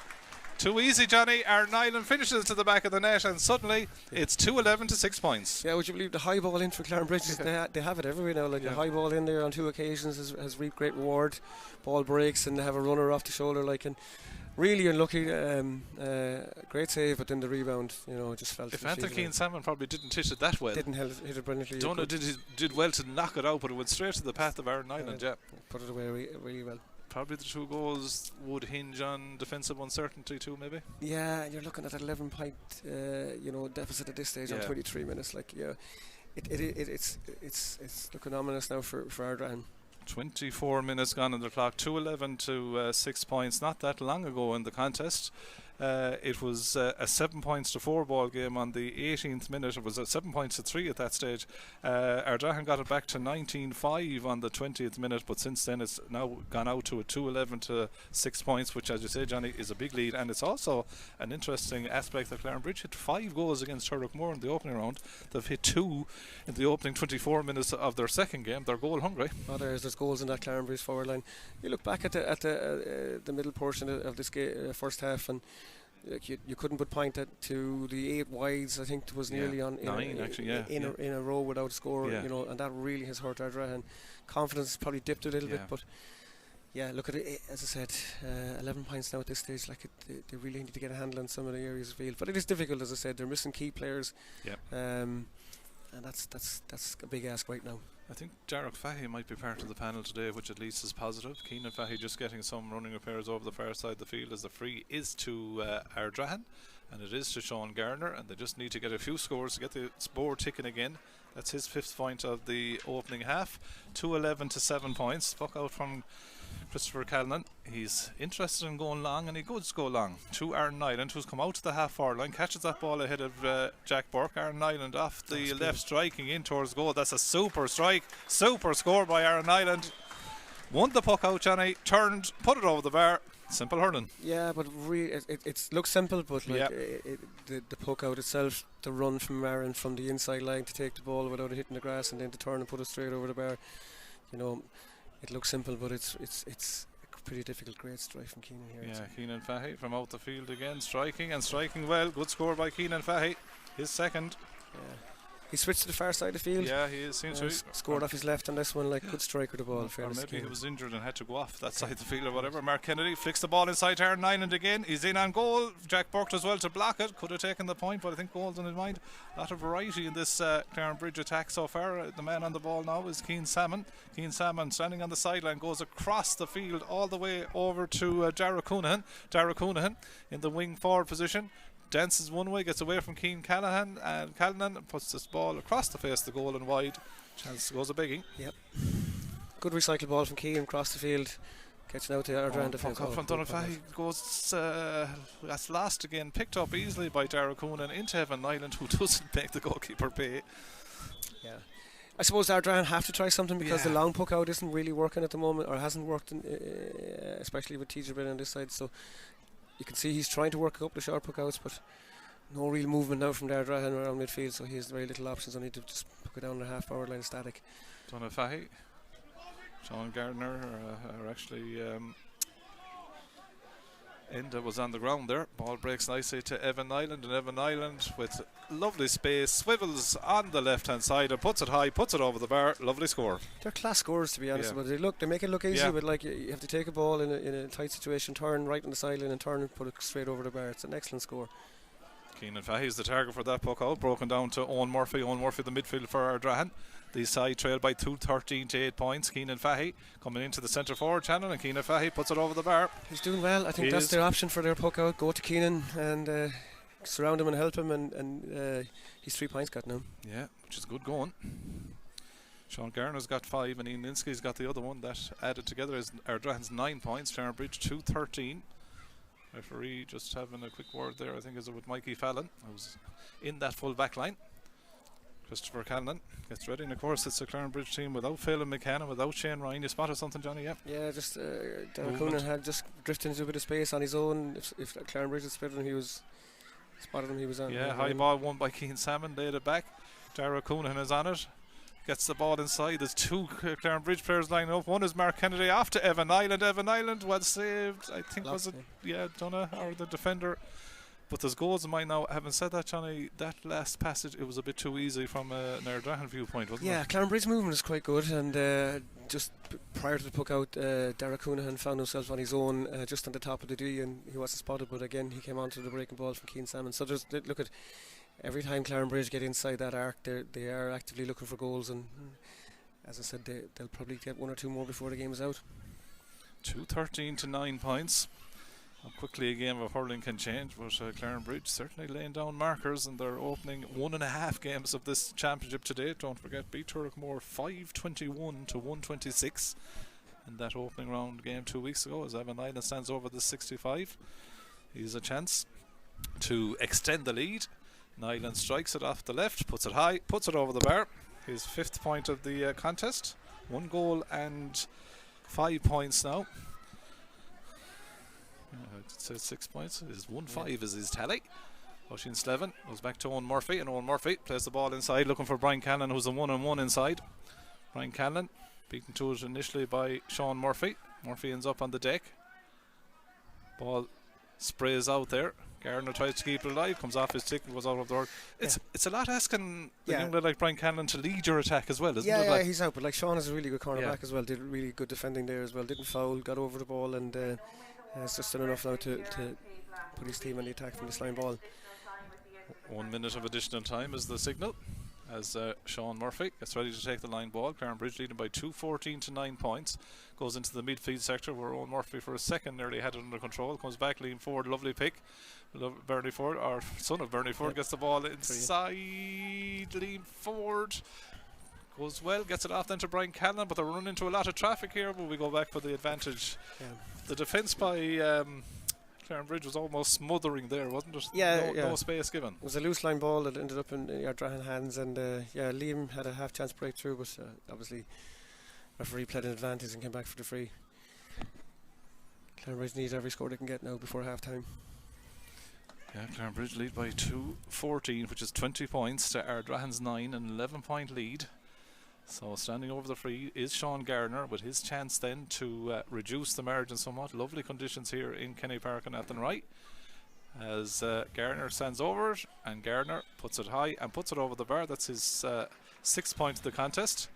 Too easy, Johnny. Aaron Nyland finishes to the back of the net, and suddenly it's 2-11 to 6 points. Yeah, would you believe the high ball in for Clarinbridge? They have it everywhere now. Like the high ball in there on 2 occasions has reaped great reward. Ball breaks and they have a runner off the shoulder. And really unlucky, great save, but then the rebound, just fell. If Anthony Keane Salmon probably didn't hit it that well. Didn't hit it brilliantly. Donagh did well to knock it out, but it went straight to the path of Aaron Nyland. Put it away really well. Probably the 2 goals would hinge on defensive uncertainty too, maybe. Yeah, and you're looking at an 11-point, deficit at this stage on 23 minutes. It's looking ominous now for Ardrahan. 24 minutes gone on the clock. 2-11 to 6 points. Not that long ago in the contest, it was a 7 points to 4 ball game on the 18th minute. It was a 7 points to 3 at that stage. Ardrahan got it back to 19-5 on the 20th minute, but since then it's now gone out to a 2-11 to 6 points, which, as you say, Johnny, is a big lead. And it's also an interesting aspect that Clarinbridge hit 5 goals against Turlockmore in the opening round. They've hit 2 in the opening 24 minutes of their second game. They're goal hungry. There's goals in that Clarinbridge forward line. You look back at the middle portion of this first half, and you couldn't but point to the 8 wides. I think it was nearly on 9 in a row without a score. And that really has hurt Ardrahan. Confidence has probably dipped a little bit, but look at it. As I said, 11 points now at this stage. They really need to get a handle on some of the areas of the field, but it is difficult. As I said, they're missing key players. And that's a big ask right now. I think Jarrod Fahy might be part of the panel today, which at least is positive. Keenan Fahy just getting some running repairs over the far side of the field, as the free is to Ardrahan, and it is to Sean Garner, and they just need to get a few scores to get the board ticking again. That's his 5th point of the opening half. 2-11 to 7 points. Puck out from Christopher Callanan. He's interested in going long, and he does go long to Aaron Nyland, who's come out to the half-forward line, catches that ball ahead of Jack Burke. Aaron Nyland off the left, striking in towards goal. That's a super strike, super score by Aaron Nyland. Won the puck out, Johnny, turned, put it over the bar. Simple hurling. Yeah, but it looks simple, but the puck out itself, the run from Aaron from the inside line to take the ball without it hitting the grass, and then to turn and put it straight over the bar. It looks simple, but it's a pretty difficult. Great strike from Keenan here. Yeah, Keenan Fahy from out the field again, striking well. Good score by Keenan Fahy, his second. Yeah. He switched to the far side of the field. Yeah, he seems to scored off his left on this one. Good striker the ball. Or maybe he was injured and had to go off that side of the field or whatever. Mark Kennedy flicks the ball inside to Aaron Nyland again. He's in on goal. Jack Burke does well to block it. Could have taken the point, but I think goals on his mind. A lot of variety in this Clarinbridge attack so far. The man on the ball now is Keane Salmon. Keane Salmon standing on the sideline, goes across the field all the way over to Dara Coonahan. Dara Coonahan in the wing forward position. Dances one way, gets away from Keane Callahan, and Callanan puts this ball across the face of the goal and wide. Chance goes a biggie. Yep. Good recycled ball from Keane across the field, catching out the Ardrahan defence. From Donagh goes that's last again, picked up easily by Dara Coonan into Evan Nyland, who doesn't make the goalkeeper pay. Yeah. I suppose Ardrahan have to try something because the long puck out isn't really working at the moment, or hasn't worked, especially with TJ Brennan on this side. So you can see he's trying to work a couple of short puck outs, but no real movement now from Ardrahan around midfield, so he has very little options. I need to just puck it down the half forward line static. Donagh Fahy, Sean Gardner are actually Enda was on the ground there. Ball breaks nicely to Evan Nyland, and Evan Nyland with lovely space swivels on the left hand side and puts it high, puts it over the bar. Lovely score. They're class scores, to be honest, but they make it look easy, but you have to take a ball in a tight situation, turn right on the sideline and turn and put it straight over the bar. It's an excellent score. Keenan Fahy is the target for that puck out, broken down to Owen Murphy. Owen Murphy the midfield for Ardrahan. The side trailed by 13 to 8 points. Keenan Fahy coming into the centre forward channel, and Keenan Fahy puts it over the bar. He's doing well. I think that's their option for their puck out. Go to Keenan and surround him and help him, and he's 3 points got now. Yeah, which is good going. Sean Garner's got 5 and Ian Linsky's got the other one. That added together is Ardrahan's 9 points. Clarinbridge 2-13. Referee just having a quick word there, I think, is it with Mikey Fallon, who's in that full back line. Christopher Callan gets ready, and of course it's a Clarinbridge team without Phelan McCann, without Shane Ryan. You spotted something, Johnny? Yeah, just Darragh Coonan had just drifted into a bit of space on his own. If Clarinbridge had spotted him, he was on. Yeah, high ball won by Keane Salmon, laid it back. Darragh Coonan is on it. Gets the ball inside. There's 2 Clarinbridge players lining up. One is Mark Kennedy off to Evan Island. Evan Island, well saved. I think was it, Donna or the defender. But there's goals in mind now. Having said that, Johnny, that last passage, it was a bit too easy from an Ardrahan viewpoint, wasn't it? Yeah, Clarinbridge's movement is quite good, and just prior to the puck out, Darragh Coonan found himself on his own just on the top of the D, and he wasn't spotted, but again he came onto the breaking ball from Keane Salmon. So there's, look at every time Clarinbridge get inside that arc, they are actively looking for goals, and as I said, they'll probably get 1 or 2 more before the game is out. 2-13 to 9 points. How quickly a game of hurling can change, but Clarinbridge certainly laying down markers, and they're opening 1.5 games of this championship today. Don't forget, beat Turlockmore 5-21 to 126 in that opening round game 2 weeks ago, as Evan Island stands over the 65. He's a chance to extend the lead. Nyland strikes it off the left, puts it high, puts it over the bar. His 5th point of the contest. 1 goal and 5 points now. It says 6 points. His 1-5 is his tally. Oisin Slevin goes back to Owen Murphy, and Owen Murphy plays the ball inside, looking for Brian Callan, who's a 1-on-1 inside. Brian Callan beaten to it initially by Sean Murphy. Murphy ends up on the deck. Ball sprays out there. Gardner tries to keep it alive, comes off his stick and goes out of the work. It's a lot asking a young lad like Brian Callan to lead your attack as well, isn't it? Yeah, he's out, but like Sean is a really good cornerback as well. Did really good defending there as well. Didn't foul, got over the ball, and has just done enough now to put his team on the attack from this line ball. 1 minute of additional time is the signal as Sean Murphy gets ready to take the line ball. Clarinbridge leading by 2-14 to 9 points. Goes into the midfield sector where Owen Murphy for a second nearly had it under control. Comes back, leaning forward, lovely pick. Bernie Ford, or son of Bernie Ford, gets the ball inside, lean forward. Goes well, gets it off then to Brian Callan, but they're running into a lot of traffic here, but we go back for the advantage. The defence by Clarinbridge was almost smothering there, wasn't it? No space given. It was a loose line ball that ended up in Ardrahan hands, and Liam had a half chance breakthrough, but obviously referee played an advantage and came back for the free. Clarinbridge needs every score they can get now before half time. Yeah, Clarinbridge lead by 2-14, which is 20 points to Ardrahan's 9, an 11-point lead. So standing over the free is Sean Gardner with his chance then to reduce the margin somewhat. Lovely conditions here in Kenny Park and Athenry. As Gardner stands over it, and Gardner puts it high and puts it over the bar. That's his 6th point of the contest.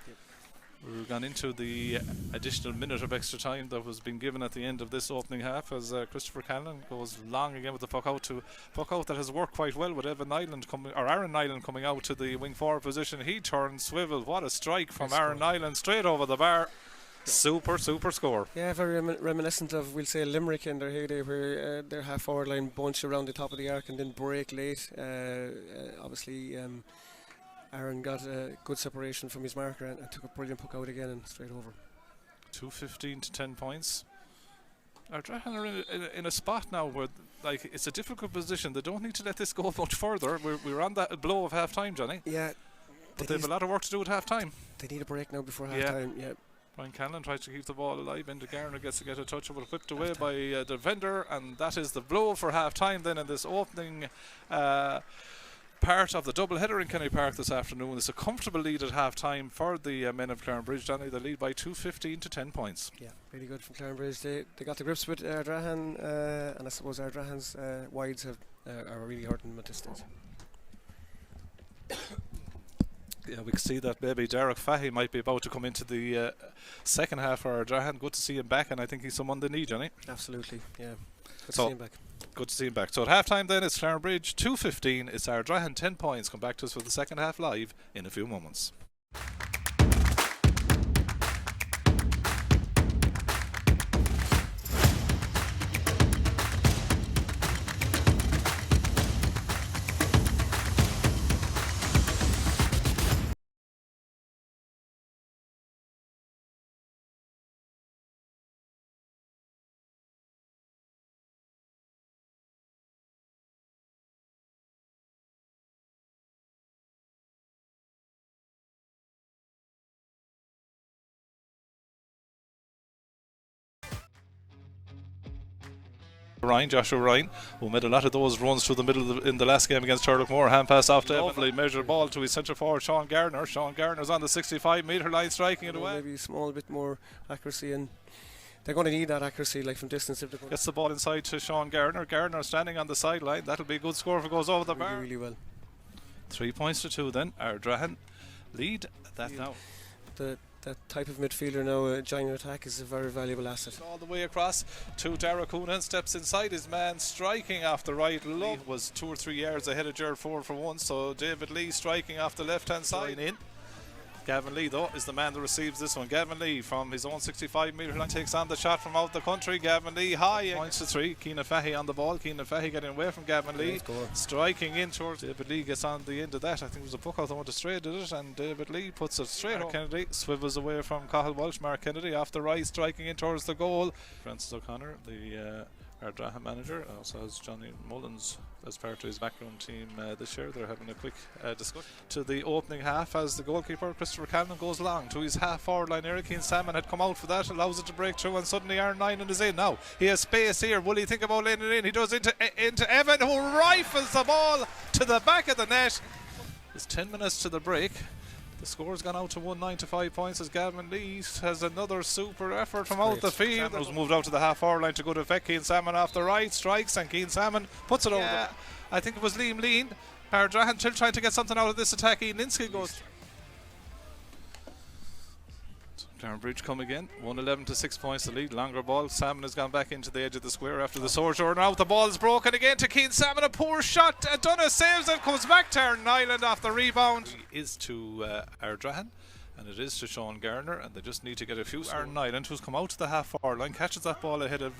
We've gone into the additional minute of extra time that was been given at the end of this opening half, as Christopher Callan goes long again with the puck out that has worked quite well with Aaron Nyland coming out to the wing forward position. He turns, swivel. What a strike from Aaron Nyland straight over the bar. Super score. Yeah, very reminiscent of, we'll say, Limerick in their heyday, where their half forward line bunch around the top of the arc and then break late. Obviously Aaron got a good separation from his marker and took a brilliant puck out again and straight over. 2-15 to 10 points. Ardrahan are in a spot now where it's a difficult position. They don't need to let this go much further. We're on that blow of half time, Johnny. Yeah. But they have a lot of work to do at half time. They need a break now before half time. Yeah. Brian Callan tries to keep the ball alive. Into Garner gets to get a touch of it, whipped away by the vendor, and that is the blow for half time then in this opening part of the double header in Kenny Park this afternoon. It's a comfortable lead at half time for the men of Clarinbridge. Johnny, they lead by 2-15 to 10 points. Yeah, really good from Clarinbridge. They got the grips with Ardrahan, and I suppose Ardrahan's wides are really hurting them at this stage. Yeah, we can see that maybe Derek Fahy might be about to come into the second half for Ardrahan. Good to see him back, and I think he's someone they need, Johnny. Absolutely, yeah. Good to see him back. Good to see him back. So at half time then, it's Clarinbridge 2-15. It's Ardrahan 10 points. Come back to us for the second half live in a few moments. Joshua Ryan, who made a lot of those runs through the middle in the last game against Turlockmore. Hand pass off to lovely measured ball to his centre forward Sean Gardner. Sean Gardner's on the 65-metre line, striking it away. Maybe a small bit more accuracy, and they're going to need that accuracy, like from distance. If they're going gets the ball inside to Sean Gardner. Gardner standing on the sideline. That'll be a good score if it goes over the bar. Really well. 3 points to 2 then. Ardrahan lead that now. That type of midfielder now, joining attack, is a very valuable asset. All the way across to Dara Coonan, steps inside his man, striking off the right. Love was 2 or 3 yards ahead of Gerard Ford for once, so David Lee striking off the left hand side in. Gavin Lee though is the man that receives this one. Gavin Lee from his own 65-metre line takes on the shot from out the country. Gavin Lee high, points to 3. Keenan Fahy on the ball. Keenan Fahy getting away from Gavin Lee, striking in towards David Lee. Gets on the end of that. I think it was a puck out that went straight, did it? And David Lee puts it straight up. Kennedy swivels away from Cathal Walsh. Mark Kennedy off the right, striking in towards the goal. Francis O'Connor, the Ardrahan manager, also has Johnny Mullins as part of his backroom team this year. They're having a quick discussion to the opening half as the goalkeeper Christopher Callan goes long to his half forward line. Eric Keane Salmon had come out for that, allows it to break through, and suddenly Aaron Nyland is in. Now he has space here. Will he think about letting it in? He does into Evan, who rifles the ball to the back of the net. There's 10 minutes to the break. The score's gone out to 195 points as Gavin Lee has another super effort from out the field. Salmon was moved out to the half hour line to good effect. Keane Salmon off the right, strikes, and Keane Salmon puts it over. I think it was Liam Lean. Ardrahan still trying to get something out of this attack. Ian Linsky goes. Clarinbridge come again, 111 to 6 points the lead. Longer ball. Salmon has gone back into the edge of the square after the sojourn out. The ball is broken again to Keane Salmon. A poor shot. Dunna saves it. Comes back to Aaron Nyland off the rebound. It is to Ardrahan, and it is to Sean Garner, and they just need to get a few. Aaron Nyland, who's come out to the half-hour line, catches that ball ahead of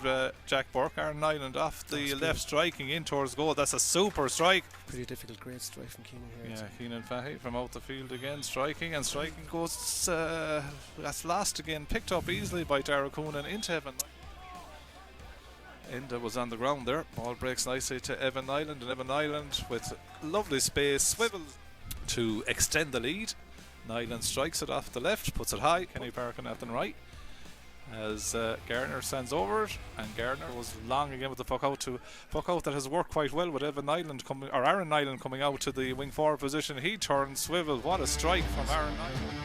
Jack Burke. Aaron Nyland off the left, striking in towards goal. That's a super strike. Pretty difficult, great strike from Keenan here. Yeah, Keenan Fahy from out the field again, striking goes. That's lost again, picked up easily by Dara Coonan into Evan. Enda was on the ground there. Ball breaks nicely to Evan Nyland, and Evan Nyland with lovely space swivels to extend the lead. Nyland strikes it off the left, puts it high. Kenny Parkin at the right as Garner stands over it, and Garner was long again with the puck out that has worked quite well with Aaron Nyland coming out to the wing forward position. He turns, swivel. What a strike from Aaron Nyland.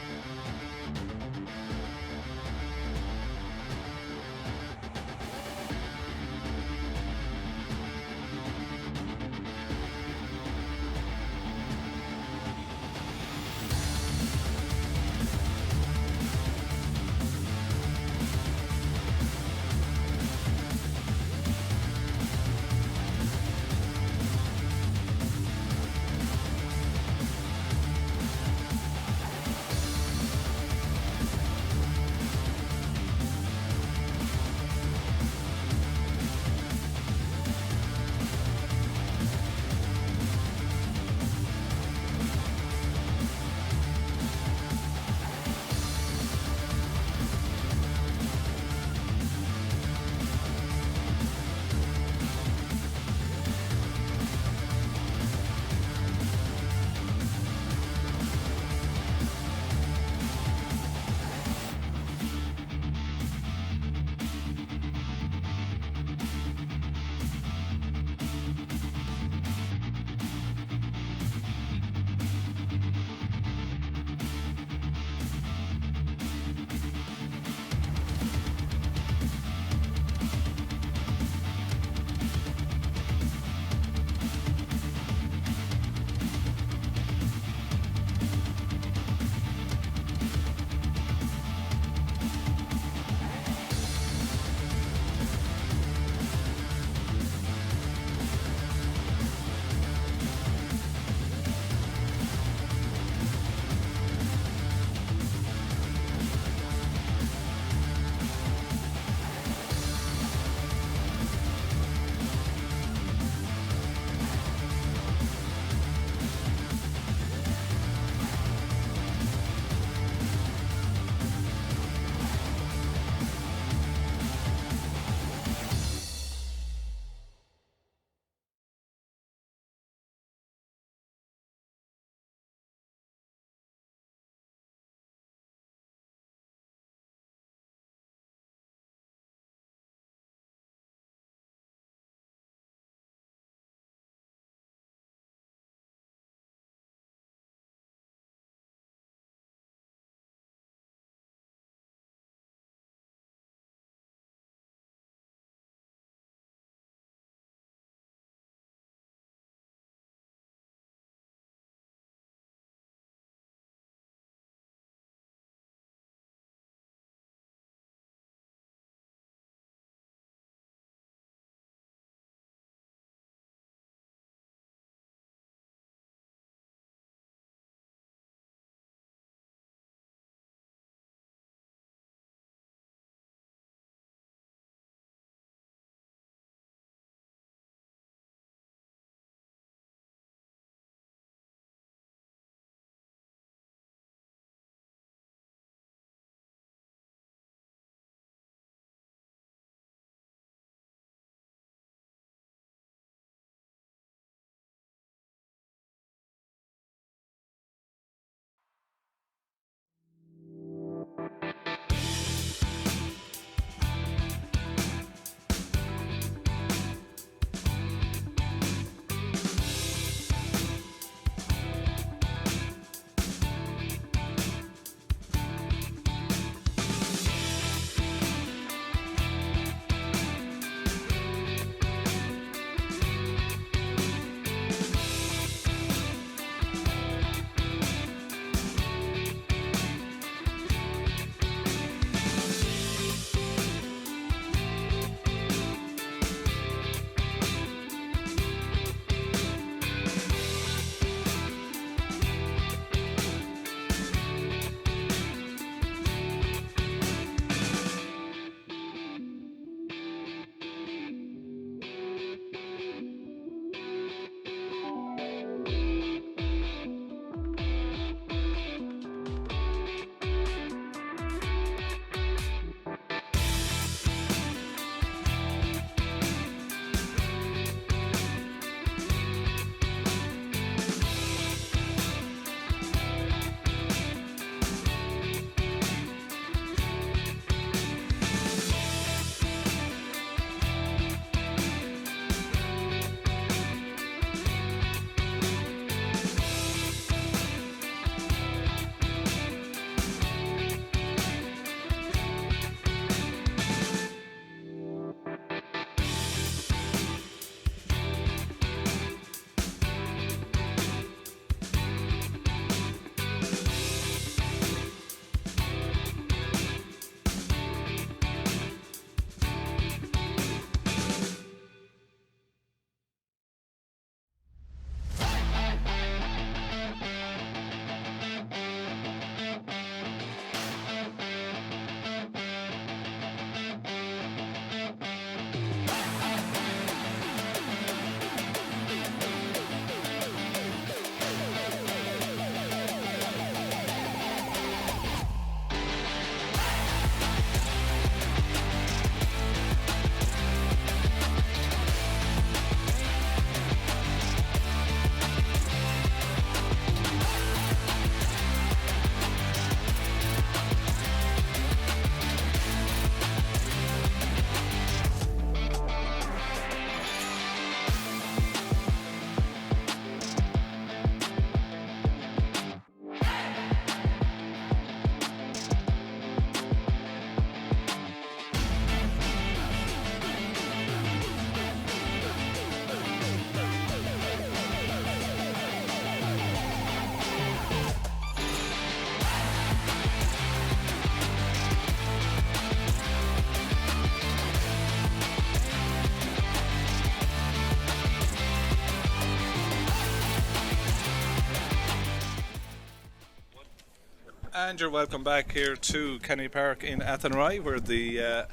And you're welcome back here to Kenny Park in Athenry, where the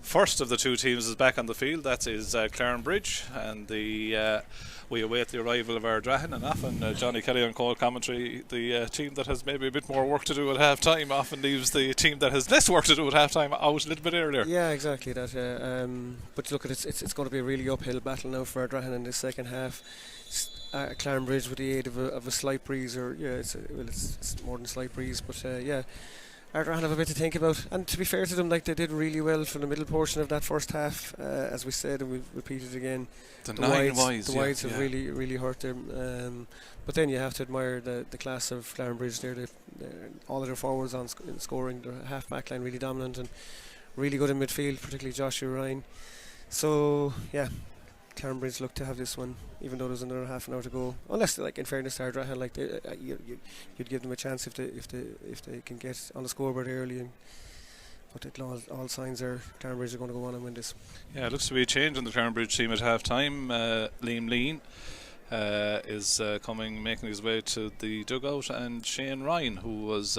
first of the two teams is back on the field. That is Clarinbridge, and we await the arrival of Ardrahan. And often Johnny Kelly on call commentary, the team that has maybe a bit more work to do at half time often leaves the team that has less work to do at half time out a little bit earlier. Yeah, exactly that. But look, it's going to be a really uphill battle now for Ardrahan in the second half. Clarinbridge with the aid of a slight breeze, or it's more than a slight breeze, but Ardrahan have a bit to think about. And to be fair to them, like, they did really well for the middle portion of that first half, as we said, and we've repeated again. The wides have really hurt them. But then you have to admire the class of Clarinbridge there. All of their forwards on scoring, their half back line really dominant and really good in midfield, particularly Joshua Ryan. So yeah, Clarinbridge look to have this one, even though there's another half an hour to go. Unless, like, in fairness to Ardrahan, like, you'd give them a chance if they can get on the scoreboard early. But all signs are Clarinbridge are going to go on and win this. Yeah, it looks to be a change in the Clarinbridge team at half time. Liam Lean is making his way to the dugout, and Shane Ryan, who was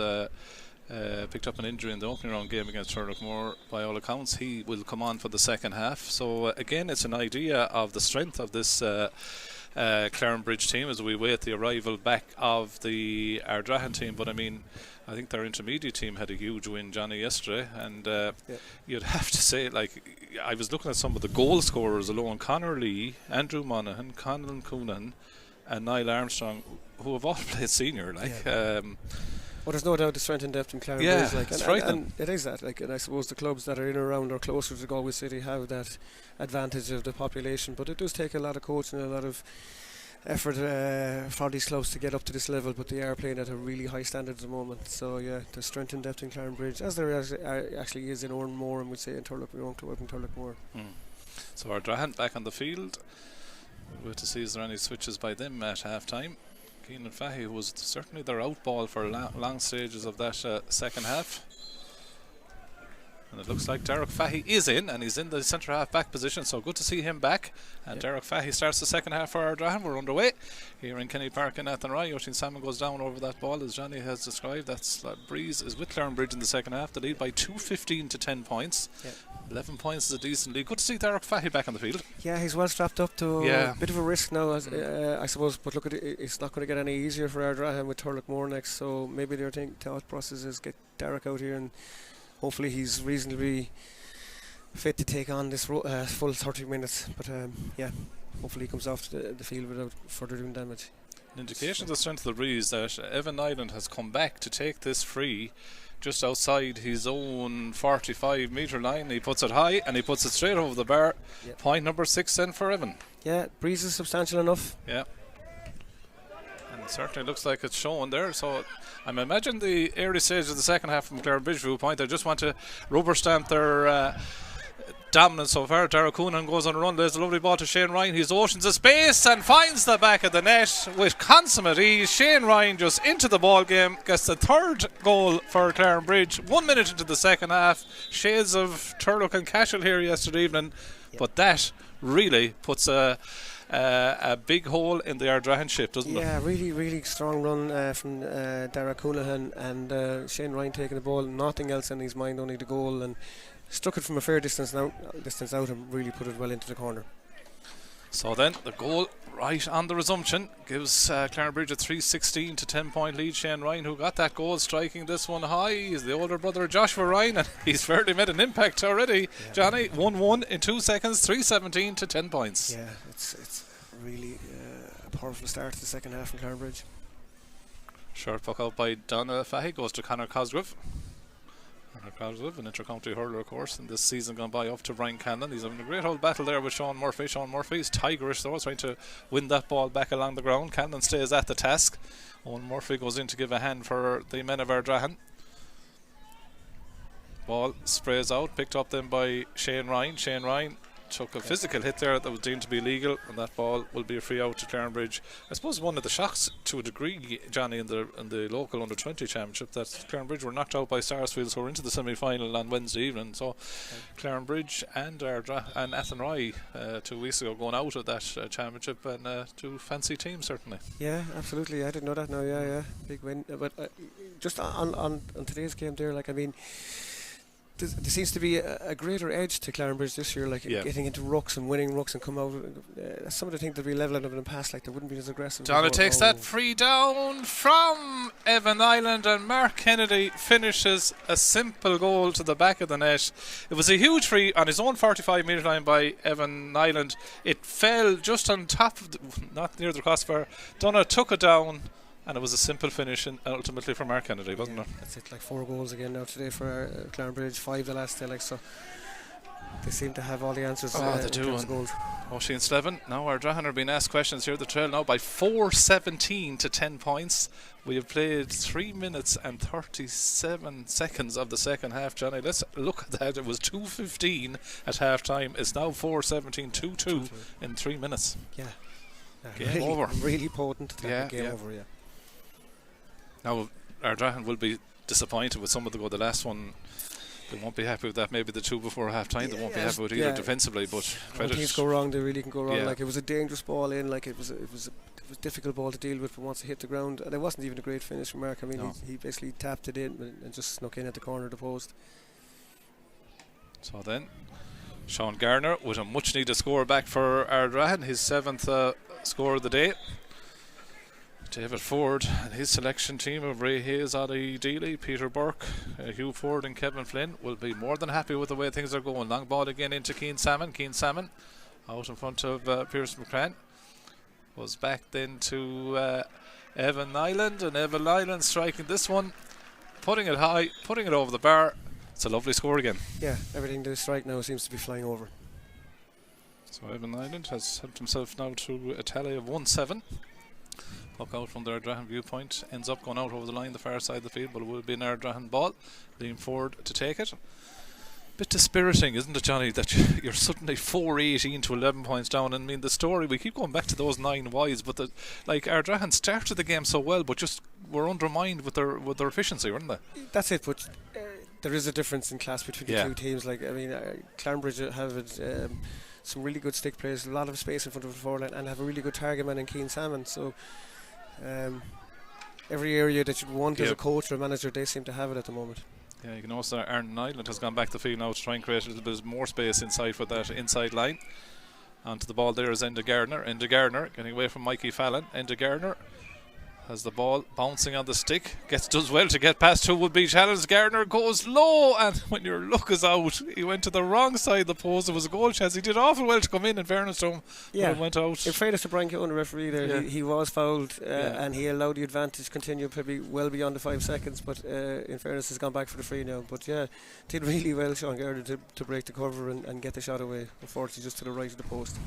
picked up an injury in the opening round game against Turlockmore, by all accounts, he will come on for the second half. So again, it's an idea of the strength of this Clarinbridge team as we wait the arrival back of the Ardrahan team. But I mean, I think their intermediate team had a huge win, Johnny, yesterday, and you'd have to say, like, I was looking at some of the goal scorers alone: Conor Lee, Andrew Monaghan, Conlon Coonan and Niall Armstrong, who have all played senior, like. Well, there's no doubt the strength and depth in Clarinbridge. Yeah, like, it's and it is that. Like, and I suppose the clubs that are in or around or closer to Galway City have that advantage of the population. But it does take a lot of coaching and a lot of effort for these clubs to get up to this level. But they are playing at a really high standard at the moment. So yeah, the strength and depth in Clarinbridge, as there actually is in Oranmore, and we'd say in Turlockmore. So Ardrahan back on the field. We'll wait to see is there any switches by them at half time. Keenan Fahy, who was certainly their outball for long stages of that second half. And it looks like Derek Fahy is in, and he's in the centre half back position, so good to see him back. And Derek Fahy starts the second half for Ardrahan. We're underway here in Kenny Park in Athenry. Oisin Salmon goes down over that ball, as Johnny has described. That's breeze is with Clarinbridge in the second half. The lead by 2-15 to 10 points. 11 points is a decent lead. Good to see Derek Fahy back on the field. Yeah, he's well strapped up to a bit of a risk now, I suppose. But look at it, it's not going to get any easier for Ardrahan with Turlockmore next. So maybe their thought process is get Derek out here, and hopefully he's reasonably fit to take on this full 30 minutes. But hopefully he comes off the field without further doing damage. An indication of the strength of the breeze that Evan Nyland has come back to take this free just outside his own 45 metre line. He puts it high and he puts it straight over the bar. Point number 6 then for Evan. Yeah, breeze is substantial enough. Yeah, and it certainly looks like it's showing there. So I'm imagining the early stage of the second half from Clarinbridge viewpoint, they just want to rubber stamp their dominance so far. Dara Coonan goes on a run. There's a lovely ball to Shane Ryan. He's oceans of space and finds the back of the net with consummate ease. Shane Ryan just into the ball game, gets the third goal for Clarinbridge. 1 minute into the second half. Shades of Turlock and Cashel here yesterday evening, but that really puts a big hole in the Ardrahan ship, doesn't it? Yeah, really strong run from Dara Coonan, and Shane Ryan taking the ball, nothing else in his mind, only the goal, and struck it from a fair distance out and really put it well into the corner. So then the goal right on the resumption gives Clarinbridge a 3-16 to 10 point lead. Shane Ryan, who got that goal, striking this one high, is the older brother of Joshua Ryan, and he's fairly made an impact already. Johnny, 1-1 in 2 seconds, 3-17 to 10 points. Yeah, it's really a powerful start to the second half from Clarinbridge. Short puck out by Donna Fahy goes to Conor Cosgrove. An inter-county hurler, of course, and this season gone by up to Brian Cannon. He's having a great old battle there with Sean Murphy. Sean Murphy's tigerish though, trying to win that ball back along the ground. Cannon stays at the task. Owen Murphy goes in to give a hand for the men of Ardrahan. Ball sprays out, picked up then by Shane Ryan. Shane Ryan took a physical hit there that was deemed to be illegal, and that ball will be a free out to Clarinbridge. I suppose one of the shocks to a degree, Johnny, in the local under-20 championship, that Clarinbridge were knocked out by Sarsfields, who were into the semi-final on Wednesday evening. So Clarinbridge and Ardrahan and Athenry 2 weeks ago going out of that championship, and two fancy teams certainly. Yeah, absolutely. I didn't know that now. Yeah, big win. But just on today's game there, like, I mean, there seems to be a greater edge to Clarinbridge this year, like getting into rucks and winning rucks and come out. Some of the things that we leveled up in the past, like they wouldn't be as aggressive. Donna takes that free down from Evan Island, and Mark Kennedy finishes a simple goal to the back of the net. It was a huge free on his own 45-metre line by Evan Island. It fell just on top of not near the crossbar. Donna took it down, and it was a simple finish, and ultimately for Mark Kennedy, wasn't it? That's it, like 4 goals again now today for Clarinbridge, 5 the last day, like, so they seem to have all the answers. They do. Oisin Slevin. Now Ardrahan are being asked questions here. The trail now by 4:17 to 10 points. We have played 3 minutes and 37 seconds of the second half, Johnny. Let's look at that. It was 2:15 at half time. It's now 4:17, 2-2 in 3 minutes. Yeah. Game really, over. Really potent. Game over, yeah. Now Ardrahan will be disappointed with some of the goal. The last one, they won't be happy with that. Maybe the two before half time, they won't be happy with either defensively. But when things go wrong, they really can go wrong. Like, it was a dangerous ball in. Like, it was a difficult ball to deal with, but once it hit the ground, and it wasn't even a great finish from Mark. I mean, he basically tapped it in and just snuck in at the corner of the post. So then, Sean Garner with a much needed score back for Ardrahan, his 7th score of the day. David Ford and his selection team of Ray Hayes, Ollie Dealey, Peter Burke, Hugh Ford and Kevin Flynn will be more than happy with the way things are going. Long ball again into Keane Salmon. Keane Salmon out in front of Pierce McCran. Was back then to Evan Island, and Evan Island striking this one, putting it high, putting it over the bar. It's a lovely score again. Yeah, everything they strike now seems to be flying over. So Evan Island has helped himself now to a tally of 1-7. Puck out from the Ardrahan viewpoint, ends up going out over the line, the far side of the field, but it will be an Ardrahan ball. Lean forward to take it. Bit dispiriting, isn't it, Johnny, that you're suddenly 4-18 to 11 points down. And I mean, the story, we keep going back to those 9 wides, but Ardrahan started the game so well, but just were undermined with their efficiency, weren't they? That's it, but there is a difference in class between the two teams. Like, I mean, Clarinbridge have some really good stick players, a lot of space in front of the forward line, and have a really good target man in Keane Salmon. So every area that you'd want as a coach or a manager, they seem to have it at the moment. Yeah, you can also Arden Island has gone back the field now to try and create a little bit more space inside for that inside line. Onto the ball there is Enda Gardner. Enda Gardner getting away from Mikey Fallon. Enda Gardner has the ball bouncing on the stick, does well to get past who would be challenged. Gardner goes low, and when your luck is out, he went to the wrong side of the post. It was a goal chance. He did awful well to come in fairness to him, but it went out. In fairness to Brian Keown, the referee there, he was fouled, and he allowed the advantage to continue probably well beyond the 5 seconds, but in fairness has gone back for the free now. But did really well, Sean Gardner, to break the cover and get the shot away. Unfortunately just to the right of the post.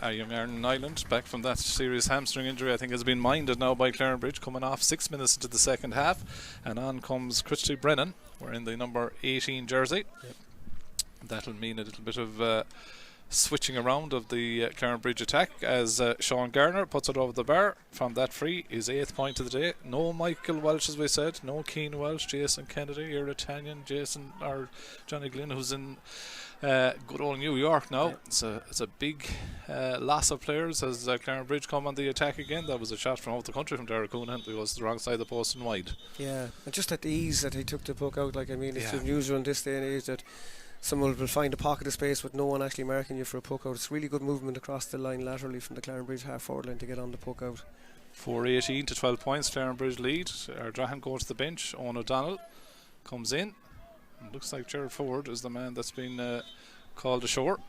Young Arden Island, back from that serious hamstring injury, I think has been minded now by Clarinbridge, coming off 6 minutes into the second half, and on comes Christy Brennan wearing the number 18 jersey. That'll mean a little bit of switching around of the Clarinbridge attack as Sean Garner puts it over the bar from that free, his 8th point of the day. No Michael Welsh, as we said, no Keane Welsh, Jason Kennedy, Irritanian, Jason or Johnny Glynn, who's in good old New York now. It's a big loss of players as Clarinbridge come on the attack again. That was a shot from out the country from Derek Coonan. It was the wrong side of the post and wide. Yeah, and just at the ease that he took the puck out, like, I mean, it's unusual in this day and age that someone will find a pocket of space with no one actually marking you for a puck out. It's really good movement across the line laterally from the Clarinbridge half forward line to get on the puck out. 4-18 to 12 points, Clarinbridge lead. Ardrahan goes to the bench. Owen O'Donnell comes in. It looks like Gerald Ford is the man that's been called ashore.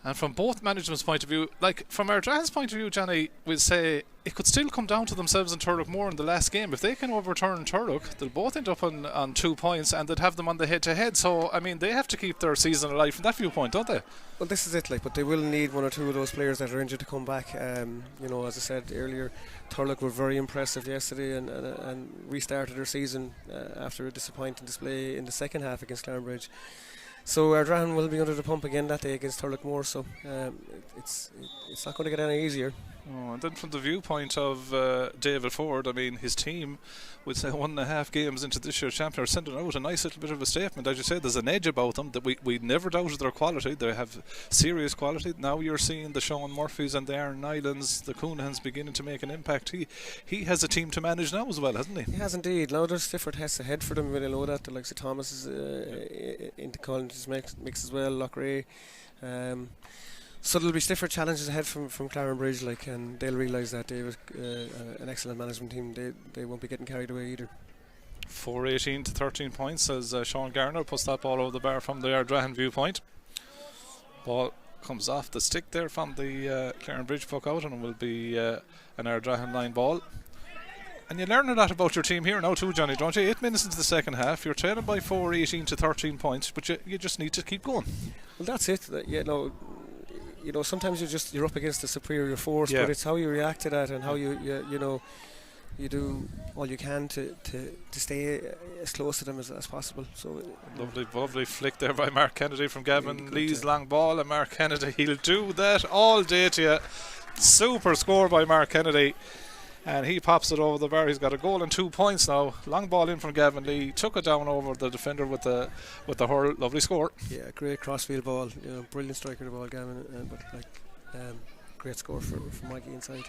And from both management's point of view, like from Ardrahan's point of view, Johnny, we'll say it could still come down to themselves and Turlock more in the last game. If they can overturn Turlock, they'll both end up on 2 points, and they'd have them on the head-to-head. So, I mean, they have to keep their season alive from that viewpoint, don't they? Well, this is it, like, but they will need 1 or 2 of those players that are injured to come back. You know, as I said earlier, Turlock were very impressive yesterday and restarted their season after a disappointing display in the second half against Clarinbridge. So Ardrahan will be under the pump again that day against Thurlockmore, so it's not going to get any easier. Oh, and then from the viewpoint of David Ford, I mean, his team, with say 1.5 games into this year's champion, are sending out a nice little bit of a statement. As you said, there's an edge about them that we never doubted their quality. They have serious quality. Now you're seeing the Sean Murphys and the Aaron Nylands, the Coonahans beginning to make an impact. He has a team to manage now as well, hasn't he? He has indeed. Now there's different tests ahead for them. We know that the likes of Thomas is into Collins mix as well, Lochray. So there'll be stiffer challenges ahead from Clarinbridge, and they'll realise that they've an excellent management team. They won't be getting carried away either. 4-18 to 13 points as Sean Garner puts that ball over the bar from the Ardrahan viewpoint. Ball comes off the stick there from the Clarinbridge puck out, and will be an Ardrahan line ball. And you learn a lot about your team here now too, Johnny, don't you? 8 minutes into the second half, you're trailing by 18 to 13 points, but you just need to keep going. Well, that's it. Sometimes you're up against a superior force, but it's how you react to that and how you do all you can to stay as close to them as possible. So lovely flick there by Mark Kennedy from Gavin Lee's long ball, and Mark Kennedy, he'll do that all day to you. Super score by Mark Kennedy, and he pops it over the bar. He's got a goal and 2 points now. Long ball in from Gavin Lee, took it down over the defender with the hurl. Lovely score. Yeah, great crossfield ball. Brilliant striker of the ball, Gavin. Great score for Mikey inside.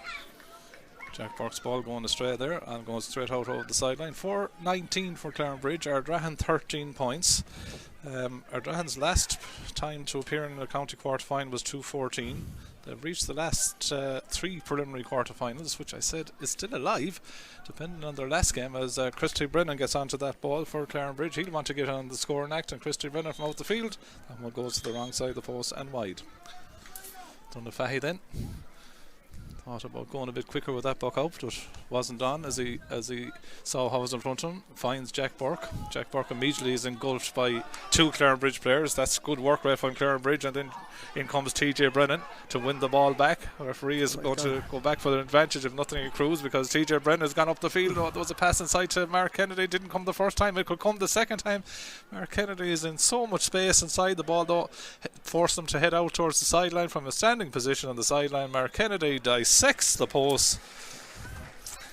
Jack Burke's ball going astray there and goes straight out over the sideline. 4-19 for Clarinbridge. Ardrahan 13 points. Ardrahan's last time to appear in a county quarter final was 2-14. They've reached the last 3 preliminary quarter-finals, which I said is still alive, depending on their last game, as Christy Brennan gets onto that ball for Clarinbridge. He'll want to get on the scoring act, and Christy Brennan from out the field. That one goes to the wrong side of the post and wide. Donafahy then thought about going a bit quicker with that buck out, but wasn't done as he saw how was in front of him. Finds Jack Burke. Jack Burke immediately is engulfed by 2 Clarinbridge players. That's good work right from Clarinbridge, and then in comes TJ Brennan to win the ball back. The referee is going to go back for the advantage if nothing accrues, because TJ Brennan has gone up the field. There was a pass inside to Mark Kennedy, didn't come the first time, it could come the second time. Mark Kennedy is in so much space inside the ball, though, forced him to head out towards the sideline from a standing position on the sideline. Mark Kennedy dissects the post.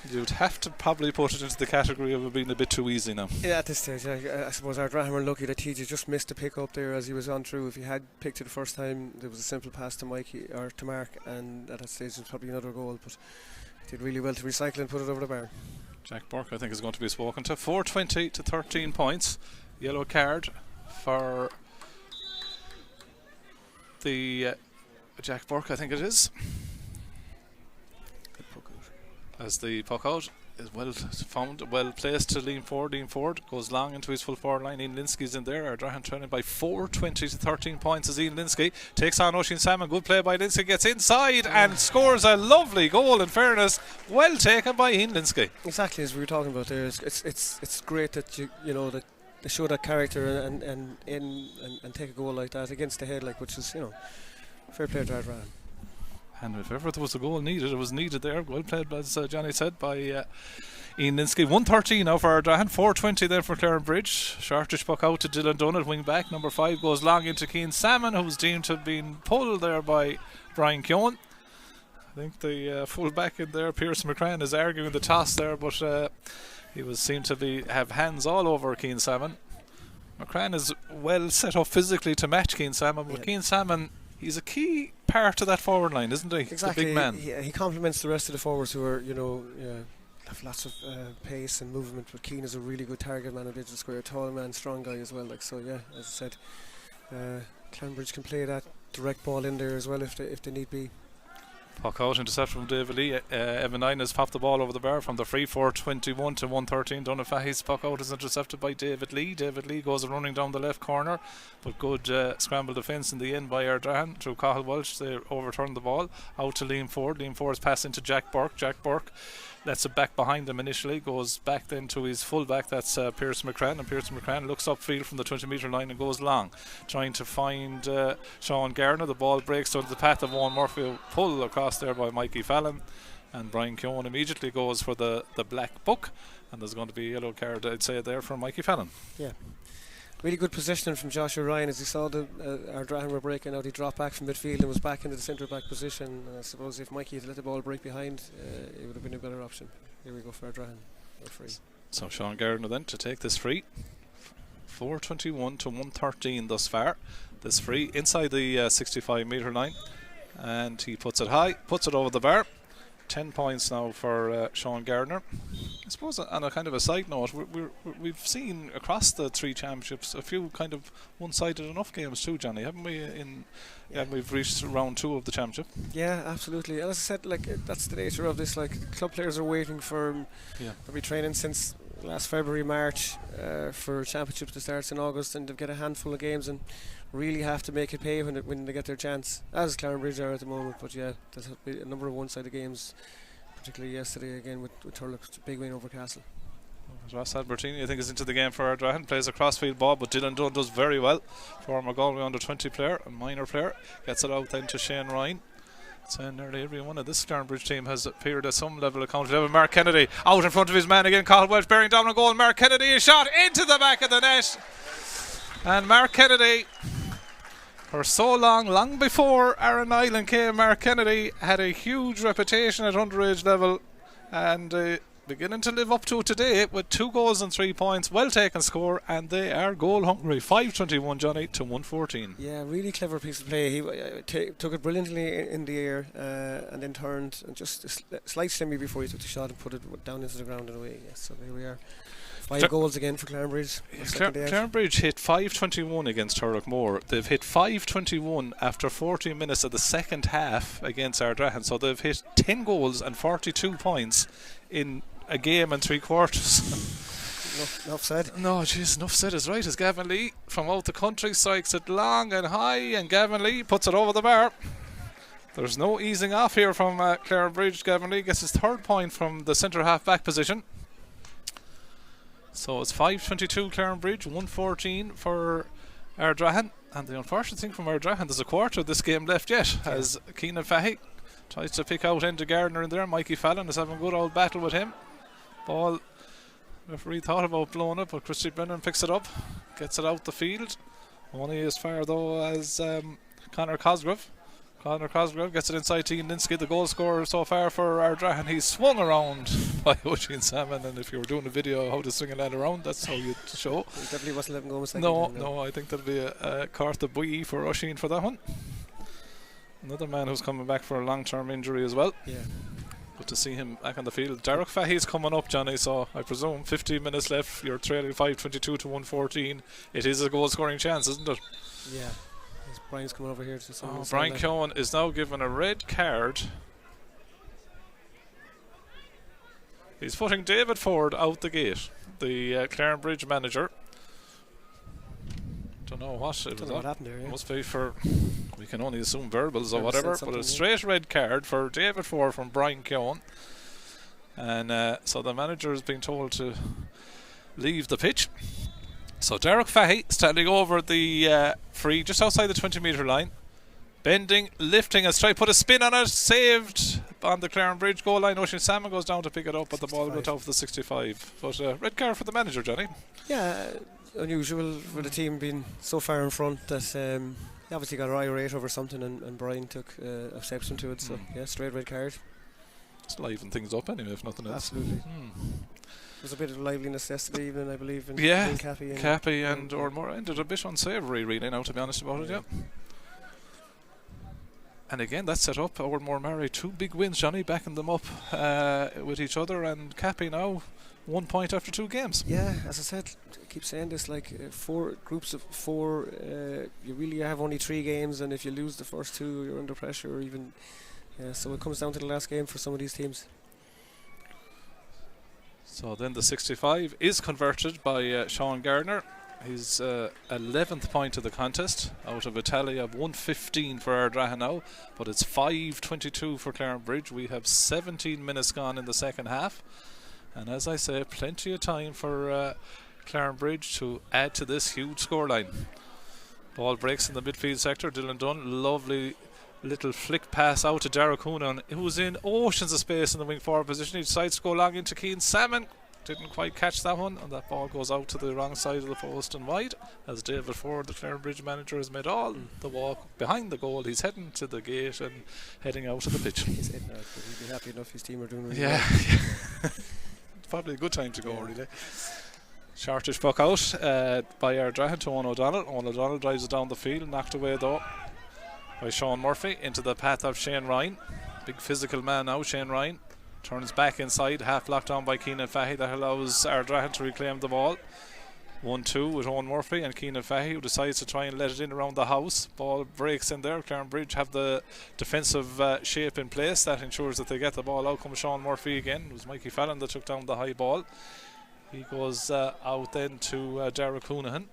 You'd have to probably put it into the category of it being a bit too easy now. Yeah, at this stage, I suppose Ardrahan were lucky that TJ just missed the pick up there as he was on through. If he had picked it the first time, there was a simple pass to Mikey or to Mark, and at that stage it was probably another goal, but did really well to recycle and put it over the bar. Jack Burke, I think, is going to be spoken to. 4-20 to 13 points. Yellow card for the Jack Burke, I think it is. As the puck out is well found, well placed to lean forward. Lean forward goes long into his full forward line. Ian Linsky's in there. Ardrahan trailing by 4-20 to 13 points as Ian Linsky takes on Oisin Salmon. Good play by Linsky, gets inside and scores a lovely goal. In fairness, well taken by Ian Linsky. Exactly as we were talking about there. It's great that you know that they show that character and take a goal like that against the head, which is fair play to Ardrahan. And if ever there was a goal needed, it was needed there. Well played, as Johnny said, by Ian Linsky. 1:13 now for Ardrahan, 4:20 there for Clarinbridge. Shortish puck out to Dylan Dunn at wing back. Number 5 goes long into Keane Salmon, who's deemed to have been pulled there by Brian Keown. I think the full back in there, Pierce McCran, is arguing the toss there, but he was seemed to have hands all over Keane Salmon. McCran is well set up physically to match Keane Salmon, but Keane Salmon, he's a key part of that forward line, isn't he? Exactly. The big man. He complements the rest of the forwards who are, have lots of pace and movement. But Keane is a really good target man at the edge of the square, tall man, strong guy as well. So yeah, as I said, Clarinbridge can play that direct ball in there as well if they need be. Puck out, intercept from David Lee. Evan Nine has popped the ball over the bar from the free. 4:21 to 1:13. Donafahy's puck out is intercepted by David Lee. David Lee goes running down the left corner, but good scramble defence in the end by Ardrahan through Cathal Welsh. They overturn the ball out to Liam Ford. Liam Ford's pass into Jack Burke. Jack Burke lets it back behind him initially, goes back then to his full back, that's Pierce McCran, and Pierce McCran looks upfield from the 20-metre line and goes long, trying to find Sean Garner. The ball breaks under the path of Owen Murphy, pull across there by Mikey Fallon, and Brian Keown immediately goes for the black book, and there's going to be a yellow card, I'd say, there for Mikey Fallon. Yeah. Really good positioning from Joshua Ryan as he saw the Ardrahan were breaking out. He dropped back from midfield and was back into the centre back position. I suppose if Mikey had let the ball break behind, it would have been a better option. Here we go for Ardrahan. They're free. So Sean Gardner then to take this free. 4:21 to 1:13 thus far. This free inside the 65 metre line, and he puts it high, puts it over the bar. 10 points now for Sean Gardner. I suppose on a kind of a side note, we've seen across the 3 championships a few kind of one-sided enough games too, Johnny, haven't we? We've reached round 2 of the championship. Yeah, absolutely. As I said, that's the nature of this. Club players are waiting for they'll be training since last February, March for championships that starts in August, and they'll get a handful of games and really have to make it pay when they get their chance, as Clarinbridge are at the moment. But yeah, there's a number of one-sided games, particularly yesterday again with Turlock's big win over Castle. Ross Albertini, I think, is into the game for Ardrahan. Plays a crossfield ball, but Dylan Dunn does very well. Former Galway under-20 player, a minor player, gets it out then to Shane Ryan. So nearly every one of this Clarinbridge team has appeared at some level of county level. Mark Kennedy out in front of his man again. Cathal Welch bearing down on goal. Mark Kennedy is shot into the back of the net. And Mark Kennedy, for so long before Aaron Island came, Mark Kennedy had a huge reputation at underage level, and beginning to live up to it today with 2 goals and 3 points. Well taken score, and they are goal hungry. 5:21, Johnny, to 1:14. Yeah, really clever piece of play. He took it brilliantly in the air and then turned and just a slight shimmy before he took the shot and put it down into the ground and away. Yes, so there we are. 5 goals again for Clarinbridge. Clarinbridge hit 5:21 against Turlockmore. They've hit 5:21 after 14 minutes of the second half against Ardrahan. So they've hit 10 goals and 42 points in a game and 3 quarters. Enough said. No, jeez, enough said is right. As Gavin Lee from out the country strikes it long and high, and Gavin Lee puts it over the bar. There's no easing off here from Clarinbridge. Gavin Lee gets his 3rd point from the centre half back position. So it's 5:22 Clarinbridge, 1:14 for Ardrahan. And the unfortunate thing from Ardrahan, there's a quarter of this game left yet, as Keenan Fahy tries to pick out Enda Gardner in there. Mikey Fallon is having a good old battle with him. Ball, referee thought about blowing it, but Christy Brennan picks it up, gets it out the field. Only as far though as Conor Cosgrove. Conor Cosgrove gets it inside Tegan Linsky, the goal scorer so far for Ardrahan. He's swung around by Eugene Salmon, and if you were doing a video how to swing a lad around, that's how you'd show. He definitely wasn't letting go of a second. No, I think that'll be a carte de bouillie for Oisin for that one. Another man who's coming back for a long-term injury as well. Yeah. Good to see him back on the field. Derek Fahy's coming up, Johnny, so I presume 15 minutes left. You're trailing 5:22 to 1:14. It is a goal-scoring chance, isn't it? Yeah. Brian's coming over here to Brian Cohen is now given a red card. He's putting David Ford out the gate, the Clarinbridge manager. Don't know what happened there. Yeah. Must be for, we can only assume verbals or whatever, but a straight red card for David Ford from Brian Cohen. And so the manager has been told to leave the pitch. So Derek Fahy standing over the free just outside the 20 metre line, bending, lifting, has tried to put a spin on it, saved on the Clarinbridge goal line. Oisin Salmon goes down to pick it up, but the ball went out for the 65. But red card for the manager, Johnny. Yeah, unusual for the team being so far in front that he obviously got irate over something, and Brian took exception to it. So yeah, straight red card. Just liven things up anyway, if nothing else. Absolutely. There was a bit of liveliness yesterday evening, I believe. In Cappy and Ormore ended a bit unsavoury, really, now, to be honest about it, yeah. And again, that set up Ormore Mary 2 big wins, Johnny, backing them up with each other, and Cappy now 1 point after 2 games. Yeah, as I said, I keep saying this, 4 groups of 4, you really have only 3 games, and if you lose the first 2, you're under pressure, or even, so it comes down to the last game for some of these teams. So then the 65 is converted by Sean Gardner. His 11th point of the contest out of a tally of 115 for Ardrahan now, but it's 5:22 for Clarinbridge. We have 17 minutes gone in the second half, and as I say, plenty of time for Clarinbridge to add to this huge scoreline. Ball breaks in the midfield sector. Dylan Dunn, lovely little flick pass out to Derek Hoonan, who was in oceans of space in the wing forward position. He decides to go long into Keane Salmon, didn't quite catch that one, and that ball goes out to the wrong side of the post and wide, as David Ford, the Clarinbridge manager, has made all the walk behind the goal. He's heading to the gate and heading out of the pitch. He's heading out, but he'll be happy enough his team are doing really well. Yeah. Probably a good time to go, really. Shortish puck out by Ardrahan to Owen O'Donnell. Owen O'Donnell drives it down the field, knocked away though by Sean Murphy into the path of Shane Ryan. Big physical man now, Shane Ryan. Turns back inside, half locked down by Keenan Fahy. That allows Ardrahan to reclaim the ball. 1-2 with Owen Murphy and Keenan Fahy, who decides to try and let it in around the house. Ball breaks in there. Clarinbridge have the defensive shape in place. That ensures that they get the ball out. Comes Sean Murphy again. It was Mikey Fallon that took down the high ball. He goes out then to Derek Hoonahan.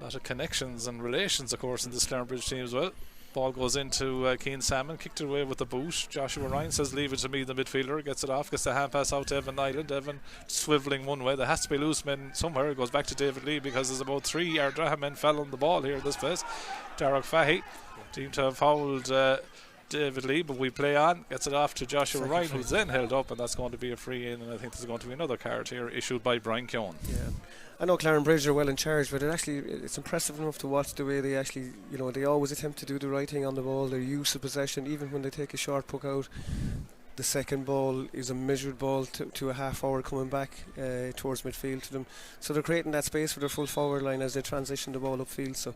A lot of connections and relations, of course, in this Clarinbridge team as well. Ball goes into Keane Salmon, kicked it away with the boot. Joshua Ryan says, leave it to me, the midfielder. Gets it off, gets the hand pass out to Evan Nyland. Evan swivelling one way. There has to be loose men somewhere. It goes back to David Lee because there's about 3 Ardrahan men fell on the ball here in this place. Derek Fahy deemed to have fouled David Lee, but we play on. Gets it off to Joshua Ryan, who's then held up, and that's going to be a free in, and I think there's going to be another card here issued by Brian Keown. Yeah, I know Clarinbridge are well in charge, but it's impressive enough to watch the way they actually, they always attempt to do the right thing on the ball. Their use of possession, even when they take a short puck out, the second ball is a measured ball to a half forward coming back towards midfield to them. So they're creating that space for their full forward line as they transition the ball upfield. So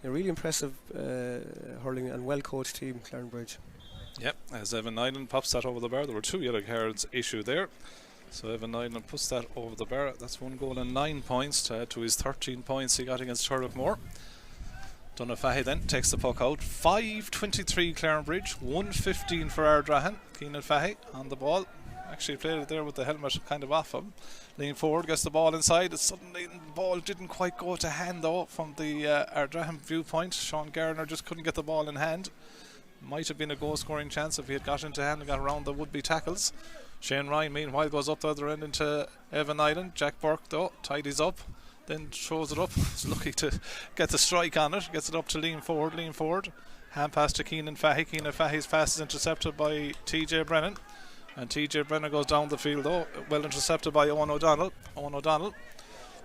a really impressive hurling and well coached team, Clarinbridge. Yep, as Evan Nyland pops that over the bar. There were 2 yellow cards issued there. So Evan Nyland puts that over the bar. That's 1 goal and 9 points to add to his 13 points he got against Turlockmore. Donagh Fahy then takes the puck out. 5:23 Clarinbridge, 1:15 for Ardrahan. Keenan Fahy on the ball. Actually played it there with the helmet kind of off him. Lean forward, gets the ball inside. Suddenly the ball didn't quite go to hand though from the Ardrahan viewpoint. Sean Garner just couldn't get the ball in hand. Might have been a goal scoring chance if he had got into hand and got around the would-be tackles. Shane Ryan meanwhile goes up the other end into Evan Island. Jack Burke though tidies up, then throws it up. He's lucky to get the strike on it. Gets it up to lean forward. Hand pass to Keenan Fahy. Keenan Fahy's pass is intercepted by TJ Brennan, and TJ Brennan goes down the field though, well intercepted by Owen O'Donnell. Owen O'Donnell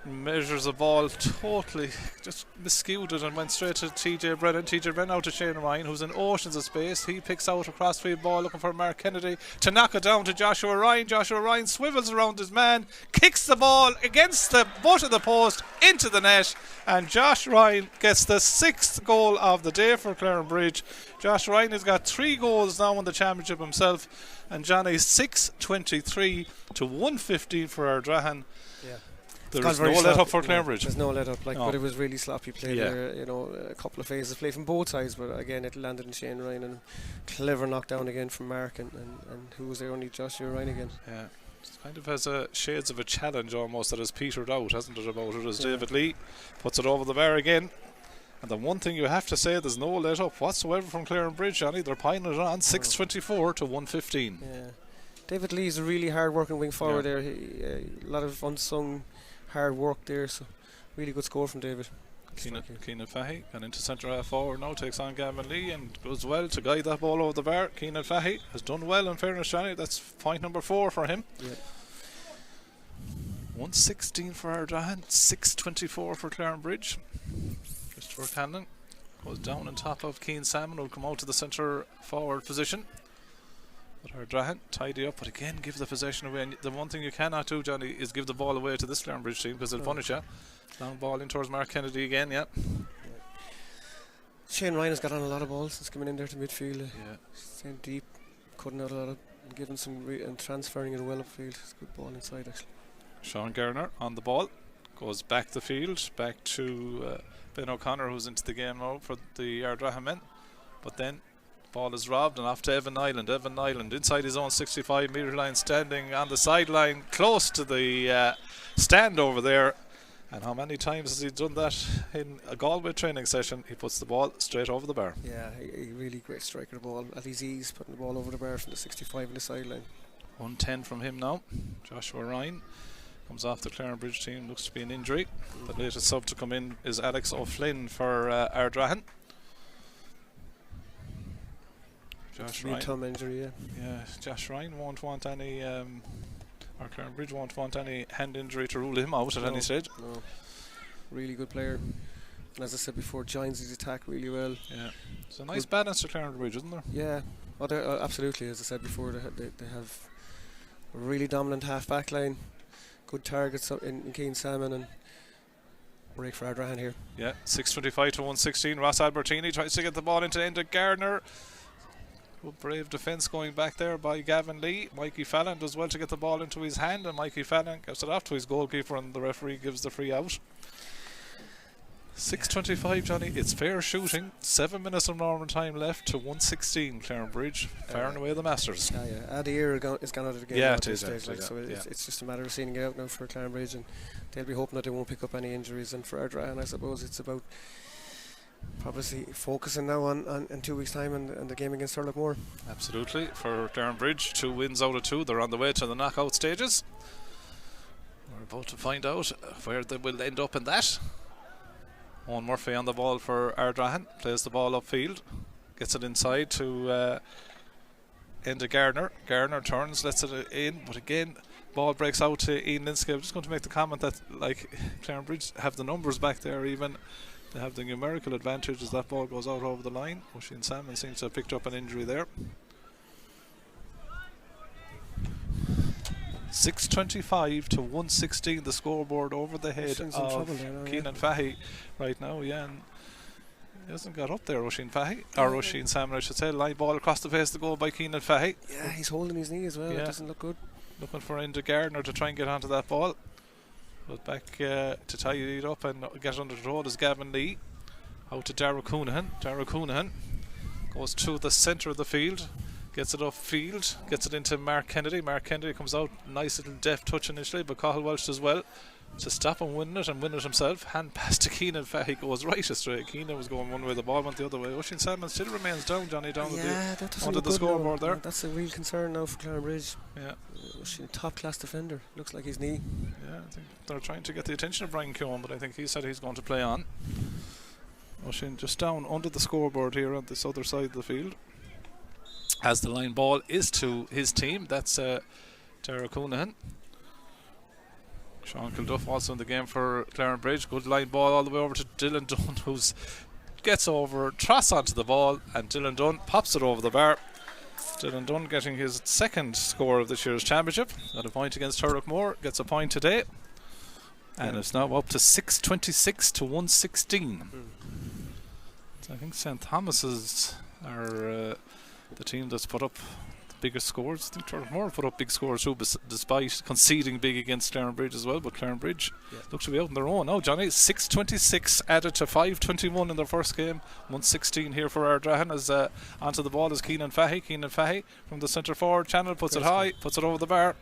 measures the ball, totally just miscued it and went straight to TJ Brennan. TJ Brennan out to Shane Ryan, who's in oceans of space. He picks out a crossfield ball looking for Mark Kennedy to knock it down to Joshua Ryan. Joshua Ryan swivels around his man, kicks the ball against the butt of the post into the net, and Josh Ryan gets the 6th goal of the day for Clarinbridge. Josh Ryan has got 3 goals now in the championship himself, and Johnny 6:23 to 1:15 for Ardrahan. Yeah. There's no let up for Clarinbridge. There's no let up, but it was really sloppy play there. A couple of phases of play from both sides, but again it landed in Shane Ryan, and clever knockdown again from Mark, and who was there? Only Joshua Ryan again. Yeah, it kind of has shades of a challenge almost that has petered out, hasn't it, about it, as David Lee puts it over the bar again. And the one thing you have to say, there's no let up whatsoever from Clarinbridge, Johnny. They're piling it on 6:24 to 1:15. Yeah, David Lee's a really hard working wing forward there. A lot of unsung hard work there, so really good score from David. Keenan Fahy gone into centre half forward now, takes on Gavin Lee and does well to guide that ball over the bar. Keenan Fahy has done well, in fairness, Johnny. That's point number 4 for him. 1:16 for Ardrahan, 6:24 for Clarinbridge. Christopher Cannon goes down on top of Keane Salmon, will come out to the centre forward position. But Ardrahan tidy up, but again give the possession away. And the one thing you cannot do, Johnny, is give the ball away to this Clarinbridge team, because they'll punish you. Long ball in towards Mark Kennedy again. Shane Ryan has got on a lot of balls since coming in there to midfield. Staying deep, cutting out a lot of, and giving some and transferring it well upfield. It's a good ball inside actually. Sean Garner on the ball, goes back the field, back to Ben O'Connor, who's into the game now for the Ardrahan men. But then ball is robbed and off to Evan Nyland. Evan Nyland inside his own 65-metre line, standing on the sideline close to the stand over there. And how many times has he done that in a Galway training session? He puts the ball straight over the bar. Yeah, a really great striker of the ball at his ease, putting the ball over the bar from the 65 on the sideline. 110 from him now. Joshua Ryan comes off the Clarinbridge team, looks to be an injury. The latest sub to come in is Alex O'Flynn for Ardrahan. Josh Ryan. Thumb injury, yeah. Josh Ryan won't want any Or Clarinbridge won't want any hand injury to rule him out at any stage. No, really good player. And as I said before, joins his attack really well. Yeah, it's a nice balance to Clarinbridge, isn't there? Yeah, absolutely. As I said before, they have a really dominant half back line, good targets in Keane Salmon, and break for Ardrahan here. Yeah, 6:25 to 1:16. Ross Albertini tries to get the ball into Enda Gardner. Good brave defence going back there by Gavin Lee. Mikey Fallon does well to get the ball into his hand, and Mikey Fallon gives it off to his goalkeeper, and the referee gives the free out. 6:25, Johnny. It's fair shooting. 7 minutes of normal time left to 1:16. Clarinbridge far and away the Masters. Adair is gone out of the game. Yeah, now it is. stage, so it's just a matter of seeing it out now for Clarinbridge, and they'll be hoping that they won't pick up any injuries. And for Ardrahan, I suppose it's about probably focusing now on in 2 weeks' time and the game against Turlockmore. Absolutely. For Clarinbridge, 2 wins out of 2. They're on the way to the knockout stages. We're about to find out where they will end up in that. Owen Murphy on the ball for Ardrahan, plays the ball upfield, gets it inside to Enda Gardner. Gardner turns, lets it in, but again, ball breaks out to Ian Linsky. I'm just going to make the comment that, like, Clarinbridge have the numbers back there, even they have the numerical advantage as that ball goes out over the line. Oisin Salmon seems to have picked up an injury there. 6:25 to 1:16, the scoreboard over the head of Keenan Fahy right now. Yeah, and he hasn't got up there, Oisin Fahy, or Oisin Salmon, I should say. Line ball across the face of the goal by Keenan Fahy. Yeah, he's holding his knee as well. Yeah. It doesn't look good. Looking for Enda Gardner to try and get onto that ball. But back to tie it up and get under control is Gavin Lee. Out to Dara Coonahan. Dara Coonahan goes to the centre of the field. Gets it upfield, gets it into Mark Kennedy. Mark Kennedy comes out, nice little deft touch initially, but Cathal Welsh as well to stop and win it himself. Hand pass to Keenan Fahy goes right astray. Keenan was going one way, the ball went the other way. Oisin Salmon still remains down, Johnny, down onto the scoreboard there. That's a real concern now for Clarinbridge. Yeah. Oisin, top class defender. Looks like his knee. Yeah, I think they're trying to get the attention of Brian Keoghan, but I think he said he's going to play on. Oisin just down under the scoreboard here on this other side of the field. As the line ball is to his team, that's Dara Coonahan. Sean Kilduff also in the game for Clarinbridge. Good line ball all the way over to Dylan Dunn, who gets over, trots onto the ball, and Dylan Dunn pops it over the bar. Dylan Dunn getting his second score of this year's championship. Got a point against Turlockmore, gets a point today, and it's now up to 6:26 to 1:16. So I think St. Thomas's are the team that's put up the biggest scores. I think Turlockmore put up big scores too, despite conceding big against Clarinbridge as well. But Clarinbridge looks to be out on their own now, Johnny. 6:26 added to 5:21 in their first game. 1:16 here for Ardrahan. As onto the ball is Keenan Fahy. Keenan Fahy from the centre forward channel puts it high, puts it over the bar.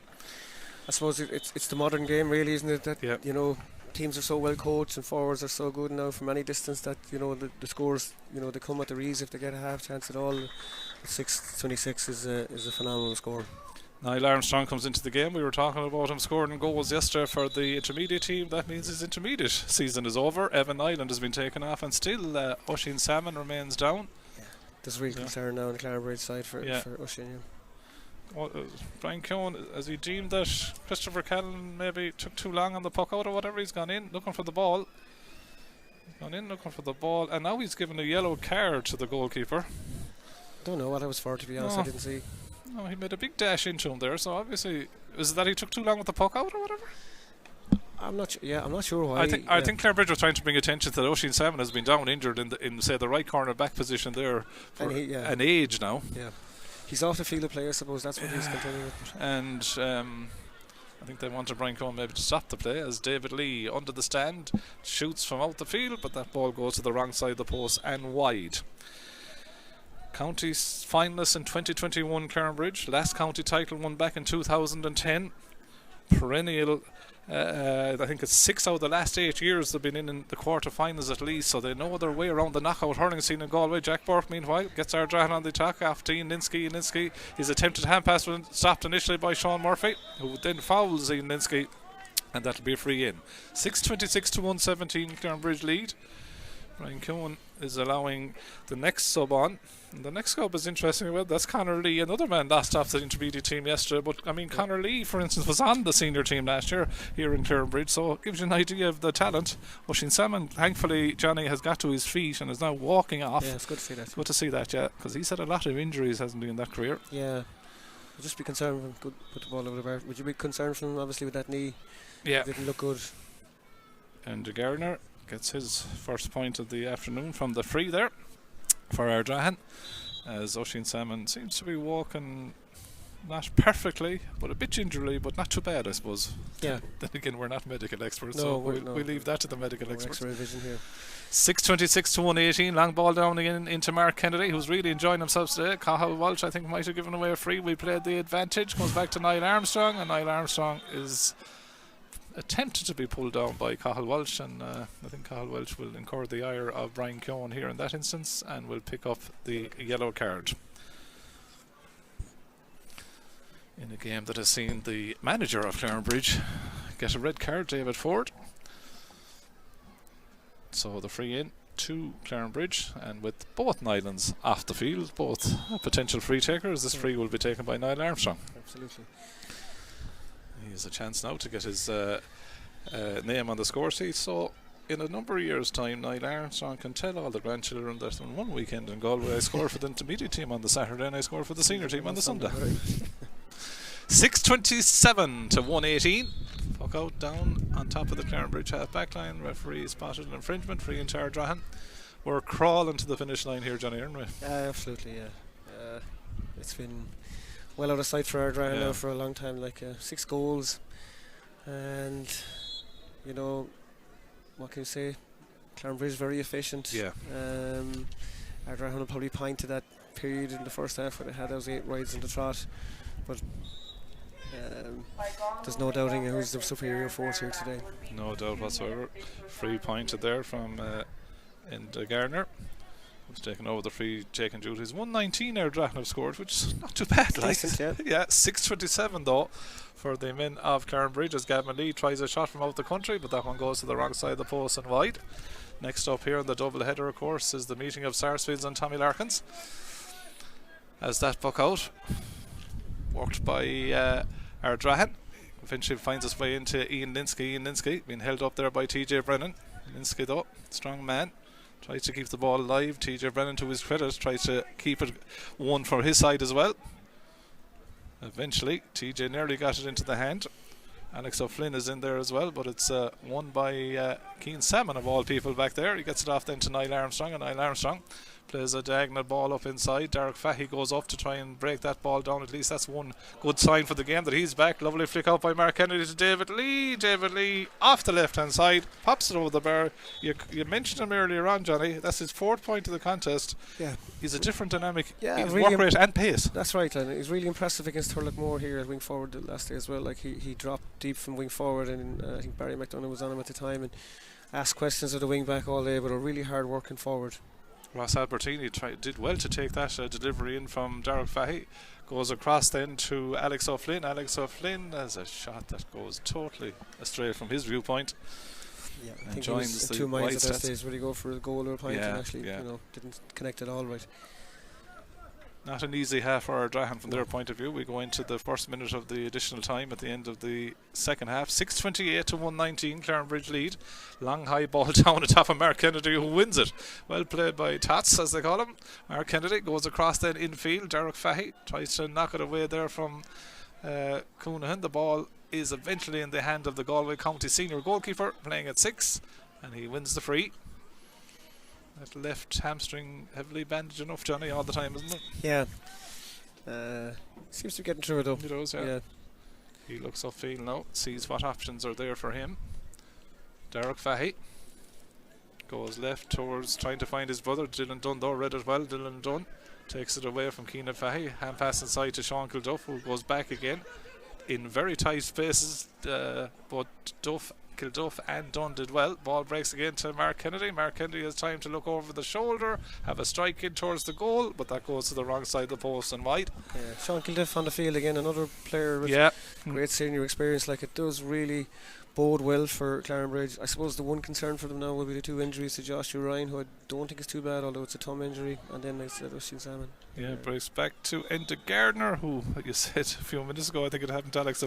I suppose it's the modern game, really, isn't it? That you know, teams are so well coached and forwards are so good now from any distance that the scores they come at their ease if they get a half chance at all. 6:26 is a phenomenal score. Niall Armstrong comes into the game. We were talking about him scoring goals yesterday for the intermediate team. That means his intermediate season is over. Evan Nyland has been taken off, and still Oisin Salmon remains down. Yeah. There's real concern now on the Clarinbridge side for Oisin. Well, Brian Keoghan, has he deemed that Christopher Callan maybe took too long on the puck out or whatever? He's gone in looking for the ball. And now he's given a yellow card to the goalkeeper. Don't know what I was for, to be honest. I didn't see. No, he made a big dash into him there, so obviously, is it that he took too long with the puck out or whatever? I'm not sure why. I think Clarinbridge was trying to bring attention to that Oisin Salmon has been down injured in say the right corner back position there for an age now. Yeah. He's off the field of play, I suppose. That's what he's continuing with. And I think they wanted Brian Keoghan maybe to stop the play as David Lee under the stand shoots from out the field, but that ball goes to the wrong side of the post and wide. County finalists in 2021 Clarinbridge, last county title won back in 2010. Perennial, I think it's 6 out of the last 8 years they've been in the quarter-finals at least, so they know their way around the knockout hurling scene in Galway. Jack Burke, meanwhile, gets Ardrahan on the attack after Ian Linsky. Linsky, his attempted hand pass was stopped initially by Sean Murphy, who then fouls Ian Linsky, and that'll be a free in. 6:26 to 1:17 Clarinbridge lead. Brian Keoghan is allowing the next sub on. And the next sub is interesting. Well, that's Conor Lee, another man lost off the intermediate team yesterday. But I mean, Conor Lee, for instance, was on the senior team last year here in Clarinbridge, so it gives you an idea of the talent. Oisín Salmon, thankfully, Johnny has got to his feet and is now walking off. Yeah, it's good to see that. Good to see that, yeah, because he's had a lot of injuries, hasn't he, in that career? Yeah. I'd just be concerned with him. Good, put the ball over the bar. Would you be concerned for him, obviously, with that knee? Yeah. It didn't look good. And Gardner gets his first point of the afternoon from the free there for Ardrahan, as Oisín Salmon seems to be walking not perfectly, but a bit gingerly, but not too bad, I suppose. Yeah. Then again, we're not medical experts, No, so we leave that to the medical experts. X-ray vision here. 6:26 to 1:18. Long ball down again into Mark Kennedy, who's really enjoying himself today. Cathal Walsh, I think, might have given away a free. We played the advantage. Goes back to Niall Armstrong, and Niall Armstrong is attempted to be pulled down by Cathal Walsh, and I think Cathal Walsh will incur the ire of Brian Keown here in that instance and will pick up the yellow card in a game that has seen the manager of Clarinbridge get a red card, David Ford. So the free in to Clarinbridge, and with both Nylands off the field, both potential free takers, this free will be taken by Niall Armstrong. Absolutely. He has a chance now to get his name on the score sheet. So in a number of years' time, Niall Armstrong can tell all the grandchildren that on one weekend in Galway I scored for the intermediate team on the Saturday and I scored for the senior team on the Sunday. 6:27 to 1:18. Puck out down on top of the Clarinbridge half back line. Referee spotted an infringement, free into Ardrahan. We're crawling to the finish line here, Johnny, aren't we? Absolutely, yeah. It's been well out of sight for Ardrahan now for a long time, like 6 goals, and you know, what can you say? Clarinbridge very efficient. Yeah. Ardrahan will probably point to that period in the first half where they had those 8 rides in the trot, but there's no doubting who's the superior force here today. No doubt whatsoever. Free pointed there from Gardner, who's taken over the free taking duties. 119 Ardrahan have scored, which is not too bad. Decent, like. Yeah, 6:27 though for the men of Clarinbridge as Gavin Lee tries a shot from out the country, but that one goes to the wrong side of the post and wide. Next up here in the double header, of course, is the meeting of Sarsfields and Tommy Larkins, as that puck out worked by Ardrahan eventually finds its way into Ian Linsky being held up there by TJ Brennan. Linsky though, strong man, tries to keep the ball alive. TJ Brennan, to his credit, tries to keep it one for his side as well. Eventually TJ nearly got it into the hand. Alex O'Flynn is in there as well, but it's won by Keane Salmon of all people back there. He gets it off then to Niall Armstrong, and Niall Armstrong plays a diagonal ball up inside. Derek Fahy goes up to try and break that ball down. At least that's one good sign for the game that he's back. Lovely flick out by Mark Kennedy to David Lee. David Lee off the left hand side, pops it over the bar. You mentioned him earlier on, Johnny. That's his 4th point of the contest. Yeah, he's a different dynamic. Yeah, really really work rate and pace. That's right, and he's really impressive against Thurlockmore here at wing forward the last day as well. Like he dropped deep from wing forward, and I think Barry McDonough was on him at the time and asked questions of the wing back all day, but a really hard working forward. Ross Albertini did well to take that delivery in from Derek Fahy. Goes across then to Alex O'Flynn. Alex O'Flynn has a shot that goes totally astray from his viewpoint. Yeah, I and think joins he was the 2 miles wide at that stats. stage. Would he go for a goal or a point and actually didn't connect at all right. Not an easy half for Ardrahan from their point of view. We go into the first minute of the additional time at the end of the second half. 6:28 to 119, Clarinbridge lead. Long high ball down atop of Mark Kennedy, who wins it. Well played by Tots, as they call him. Mark Kennedy goes across then infield. Derek Fahy tries to knock it away there from Coonahan. The ball is eventually in the hand of the Galway County senior goalkeeper, playing at 6, and he wins the free. That left hamstring heavily bandaged enough, Johnny, all the time, isn't it? Yeah. Seems to be getting through it though. He does, yeah. He looks upfield now, sees what options are there for him. Derek Fahy goes left towards trying to find his brother. Dylan Dunn though read it well. Dylan Dunn takes it away from Keenan Fahy. Hand pass inside to Sean Kilduff, who goes back again in very tight spaces, but Kilduff and Dunn did well. Ball breaks again to Mark Kennedy. Mark Kennedy has time to look over the shoulder, have a strike in towards the goal, but that goes to the wrong side of the post and wide. Sean Kilduff on the field again, another player with great senior experience. Like, it does really bode well for Clarinbridge. I suppose the one concern for them now will be the 2 injuries to Joshua Ryan, who I don't think is too bad, although it's a thumb injury, and then like I said, Oisin Salmon. Yeah, breaks back to Enda Gardner, who, like you said a few minutes ago, I think it happened to Alex.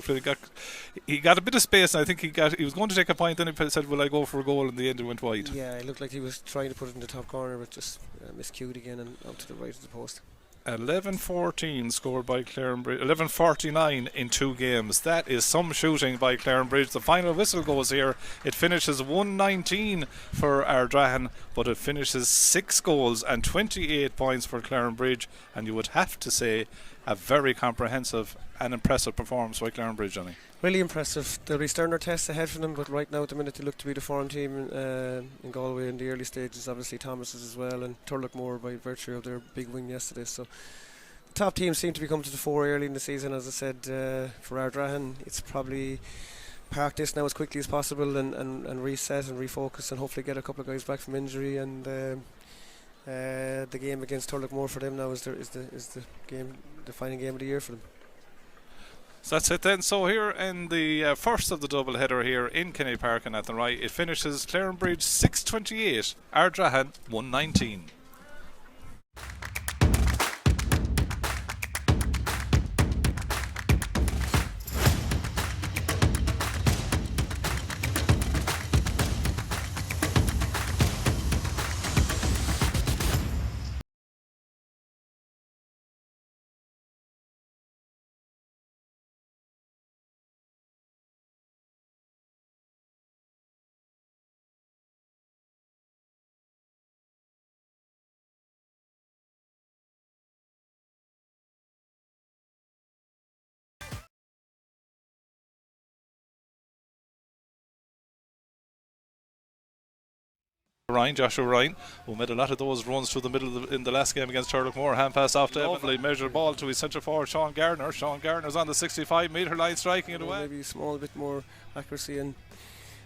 He got a bit of space, and I think he was going to take a point. Then he said, "Will I go for a goal?" In the end, it wwent wide. Yeah, it looked like he was trying to put it in the top corner, but just miscued again and out to the right of the post. 11-14 scored by Clarinbridge. 11-49 in 2 games. That is some shooting by Clarinbridge. The final whistle goes here. It finishes 119 for Ardrahan, but it finishes 6 goals and 28 points for Clarinbridge. And you would have to say a very comprehensive and impressive performance by Clarinbridge, Johnny. Really impressive. There'll be sterner tests ahead for them, but right now at the minute they look to be the form team in Galway in the early stages. Obviously Thomas's as well, and Turlockmore by virtue of their big win yesterday. So the top teams seem to be coming to the fore early in the season. As I said, for Ardrahan, it's probably park this now as quickly as possible and reset and refocus and hopefully get a couple of guys back from injury. And the game against Turlockmore for them now is the game, the final game of the year for them. So that's it then. So here in the first of the double header here in Kenny Park and at the right, it finishes Clarinbridge 628, Ardrahan 119. Joshua Ryan, who made a lot of those runs through the middle in the last game against Turlockmore. Hand pass off to lovely measured ball to his centre forward Sean Gardner. Sean Gardner's on the 65-metre line, striking it away. Maybe a small bit more accuracy, and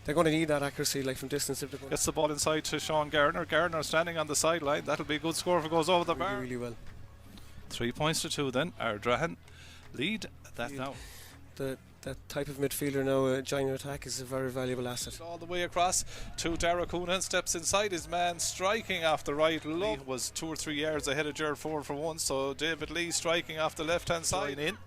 they're going to need that accuracy, like from distance. If they're going gets the ball inside to Sean Gardner. Gardner standing on the sideline. That'll be a good score if it goes over the bar. Really well. 3 points to 2 then. Ardrahan lead that now. That type of midfielder now, a giant attack, is a very valuable asset. All the way across to Dara Coonan, steps inside his man, striking off the right. Lee was 2 or 3 yards ahead of Gerard Ford for once, so David Lee striking off the left hand side in.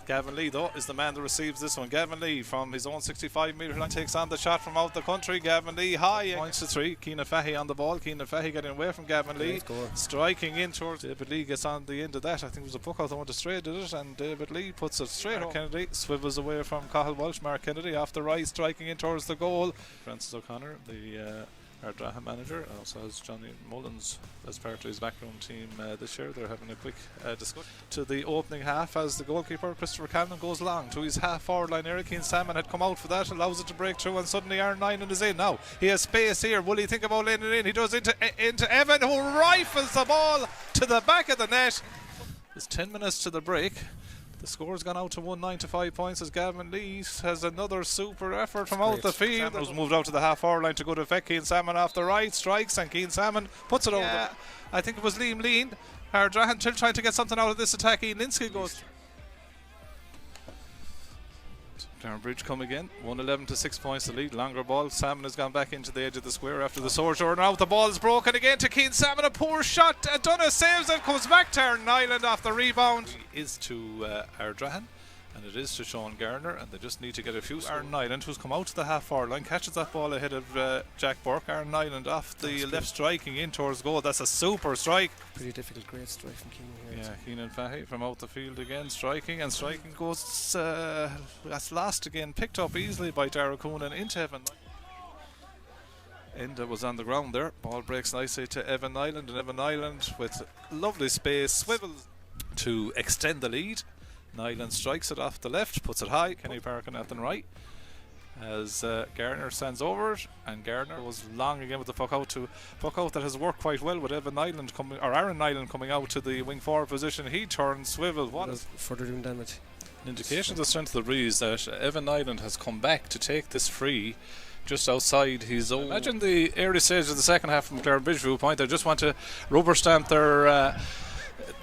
Gavin Lee, though, is the man that receives this one. Gavin Lee from his own 65-metre line takes on the shot from out the country. Gavin Lee high, points to 3. Keenan Fahy on the ball. Keenan Fahy getting away from Gavin Lee, striking in towards David Lee. Gets on the end of that. I think it was a puck out that went straight, did it? And David Lee puts it straight. Mark Kennedy swivels away from Cathal Walsh. Mark Kennedy off the right, striking in towards the goal. Francis O'Connor, the Ardrahan manager, also has Johnny Mullins as part of his backroom team this year. They're having a quick discussion to the opening half as the goalkeeper Christopher Callan goes long to his half forward line. Eric Keane Salmon had come out for that, allows it to break through, and suddenly Aaron Nyland is in. Now he has space here. Will he think about laying it in? He does into Evan, who rifles the ball to the back of the net. There's 10 minutes to the break. The score's gone out to 195 points as Gavin Lee has another super effort from out the field. Salmon's moved out to the half hour line to go to effect. Keane Salmon off the right, strikes, and Keane Salmon puts it over. I think it was Liam Lean. Ardrahan still trying to get something out of this attack. Ian Linsky goes. Clarinbridge come again, 111 to 6 points the lead. Longer ball. Salmon has gone back into the edge of the square after the sojourn. Now the ball is broken again to Keane Salmon. A poor shot. Dunna saves and comes back to Aaron Nyland off the rebound. It is to Ardrahan, and it is to Sean Gardner, and they just need to get a few. Aaron Nyland, who's come out to the half forward line, catches that ball ahead of Jack Burke. Aaron Nyland off the left, striking in towards goal. That's a super strike. Pretty difficult, great strike from Keenan here. Yeah, Keenan Fahy from out the field again, striking, and striking goes. That's lost again, picked up easily by Dara Coonan into Evan. Enda was on the ground there. Ball breaks nicely to Evan Nyland, and Evan Nyland with lovely space swivels to extend the lead. Nyland strikes it off the left, puts it high. Kenny Parkin at the right as Gardner stands over it, and Gardner was long again with the puck out that has worked quite well with Evan Nyland coming, or Aaron Nyland coming out to the wing forward position. He turns, swivel. What is further doing damage? An indication of the strength of the breeze that Evan Nyland has come back to take this free just outside his own. Imagine the early stage of the second half from Clarinbridge viewpoint. They just want to rubber stamp their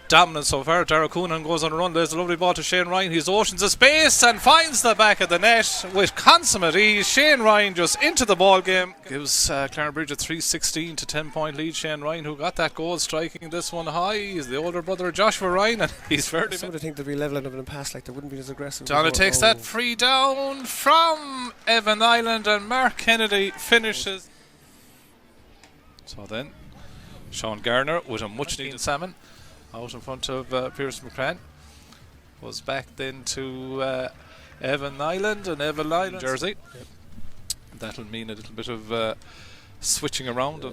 dominant so far. Dara Coonan goes on a run. There's a lovely ball to Shane Ryan. He's oceans of space and finds the back of the net with consummate ease. Shane Ryan just into the ball game. Gives Clarinbridge a 3-16 to 10-point lead. Shane Ryan, who got that goal, striking this one high. He's the older brother of Joshua Ryan, and he's fairly. Some would think they'd be levelling up in the past, like they wouldn't be as aggressive. Donna takes that free down from Evan Island, and Mark Kennedy finishes. So then, Sean Garner with a much needed salmon out in front of Pierce McCran. Was back then to Evan Island and Evan Island jersey. Yep. That'll mean a little bit of switching around.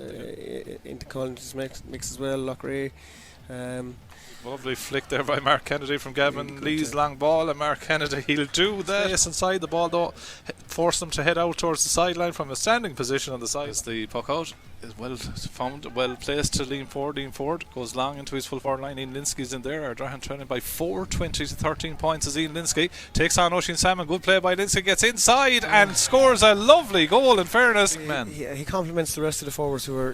Into Collins mix as well, Lochray. Lovely flick there by Mark Kennedy from Gavin Lee's long ball, and Mark Kennedy, he'll do that. Yes, inside the ball though, force them to head out towards the sideline from a standing position on the side. As the puck out is well found, well placed to lean forward, goes long into his full forward line. Ian Linsky's in there. Ardrahan trailing by 4-20 to 13 points as Ian Linsky takes on Oisin Salmon. Good play by Linsky, gets inside and scores a lovely goal, in fairness. He compliments the rest of the forwards who are,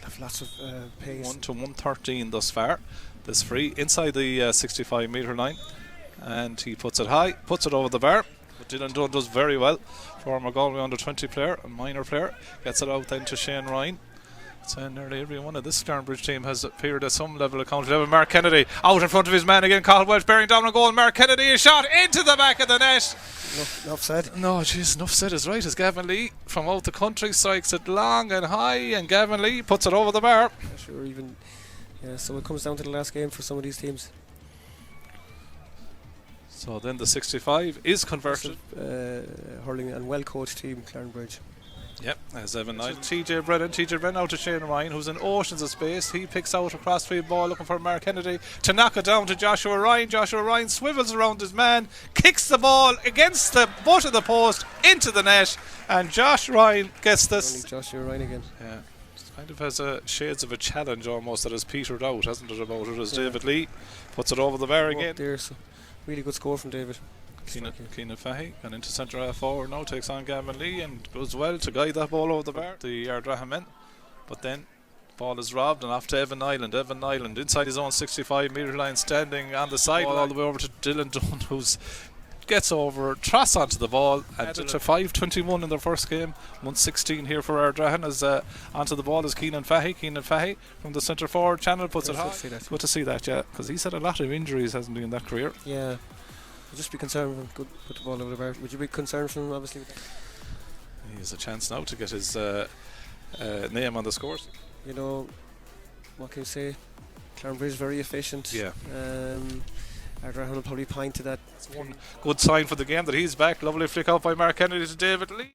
have lots of pace. 1 to 113 thus far. This free inside the 65 metre line, and he puts it high, puts it over the bar. But Dylan Dunn does very well. Former Galway under 20 player, a minor player, gets it out then to Shane Ryan. So nearly every one of this Clarinbridge team has appeared at some level of county level. Mark Kennedy out in front of his man again. Cathal Welch bearing down on goal. Mark Kennedy is shot into the back of the net. Enough said. No, jeez, enough said is right. As Gavin Lee from out the country strikes it long and high, and Gavin Lee puts it over the bar. Sure, even so it comes down to the last game for some of these teams. So then the 65 is converted. Hurling and well coached team, Clarinbridge. Yep, as Evan Knight. TJ Brennan out to Shane Ryan, who's in oceans of space. He picks out a crossfield ball looking for Mark Kennedy to knock it down to Joshua Ryan. Joshua Ryan swivels around his man, kicks the ball against the butt of the post into the net, and Josh Ryan gets this. Only Joshua Ryan again. Yeah, it kind of has shades of a challenge almost that has petered out, hasn't it, about it, as David Lee puts it over the bar again. There, so really good score from David. Keenan Fahey gone into centre half forward now, takes on Gavin Lee and does well to guide that ball over the bar, the Ardrahan men. But then ball is robbed and off to Evan Island. Evan Island inside his own 65 metre line, standing on the side all the way over to Dylan Dunn, who's gets over, truss onto the ball, and to 5-21 in their first game. 1-16 here for Ardrahan as onto the ball is Keenan Fahey. Keenan Fahey from the centre forward channel puts it high. Good to see that, yeah, because he's had a lot of injuries, hasn't he, in that career. Yeah. Just be concerned with him. Put the ball over the bar. Would you be concerned for him, obviously? He has a chance now to get his name on the scores. What can you say? Clarinbridge is very efficient. Yeah. Ardrahan will probably point to that. It's one good sign for the game that he's back. Lovely flick out by Mark Kennedy to David Lee.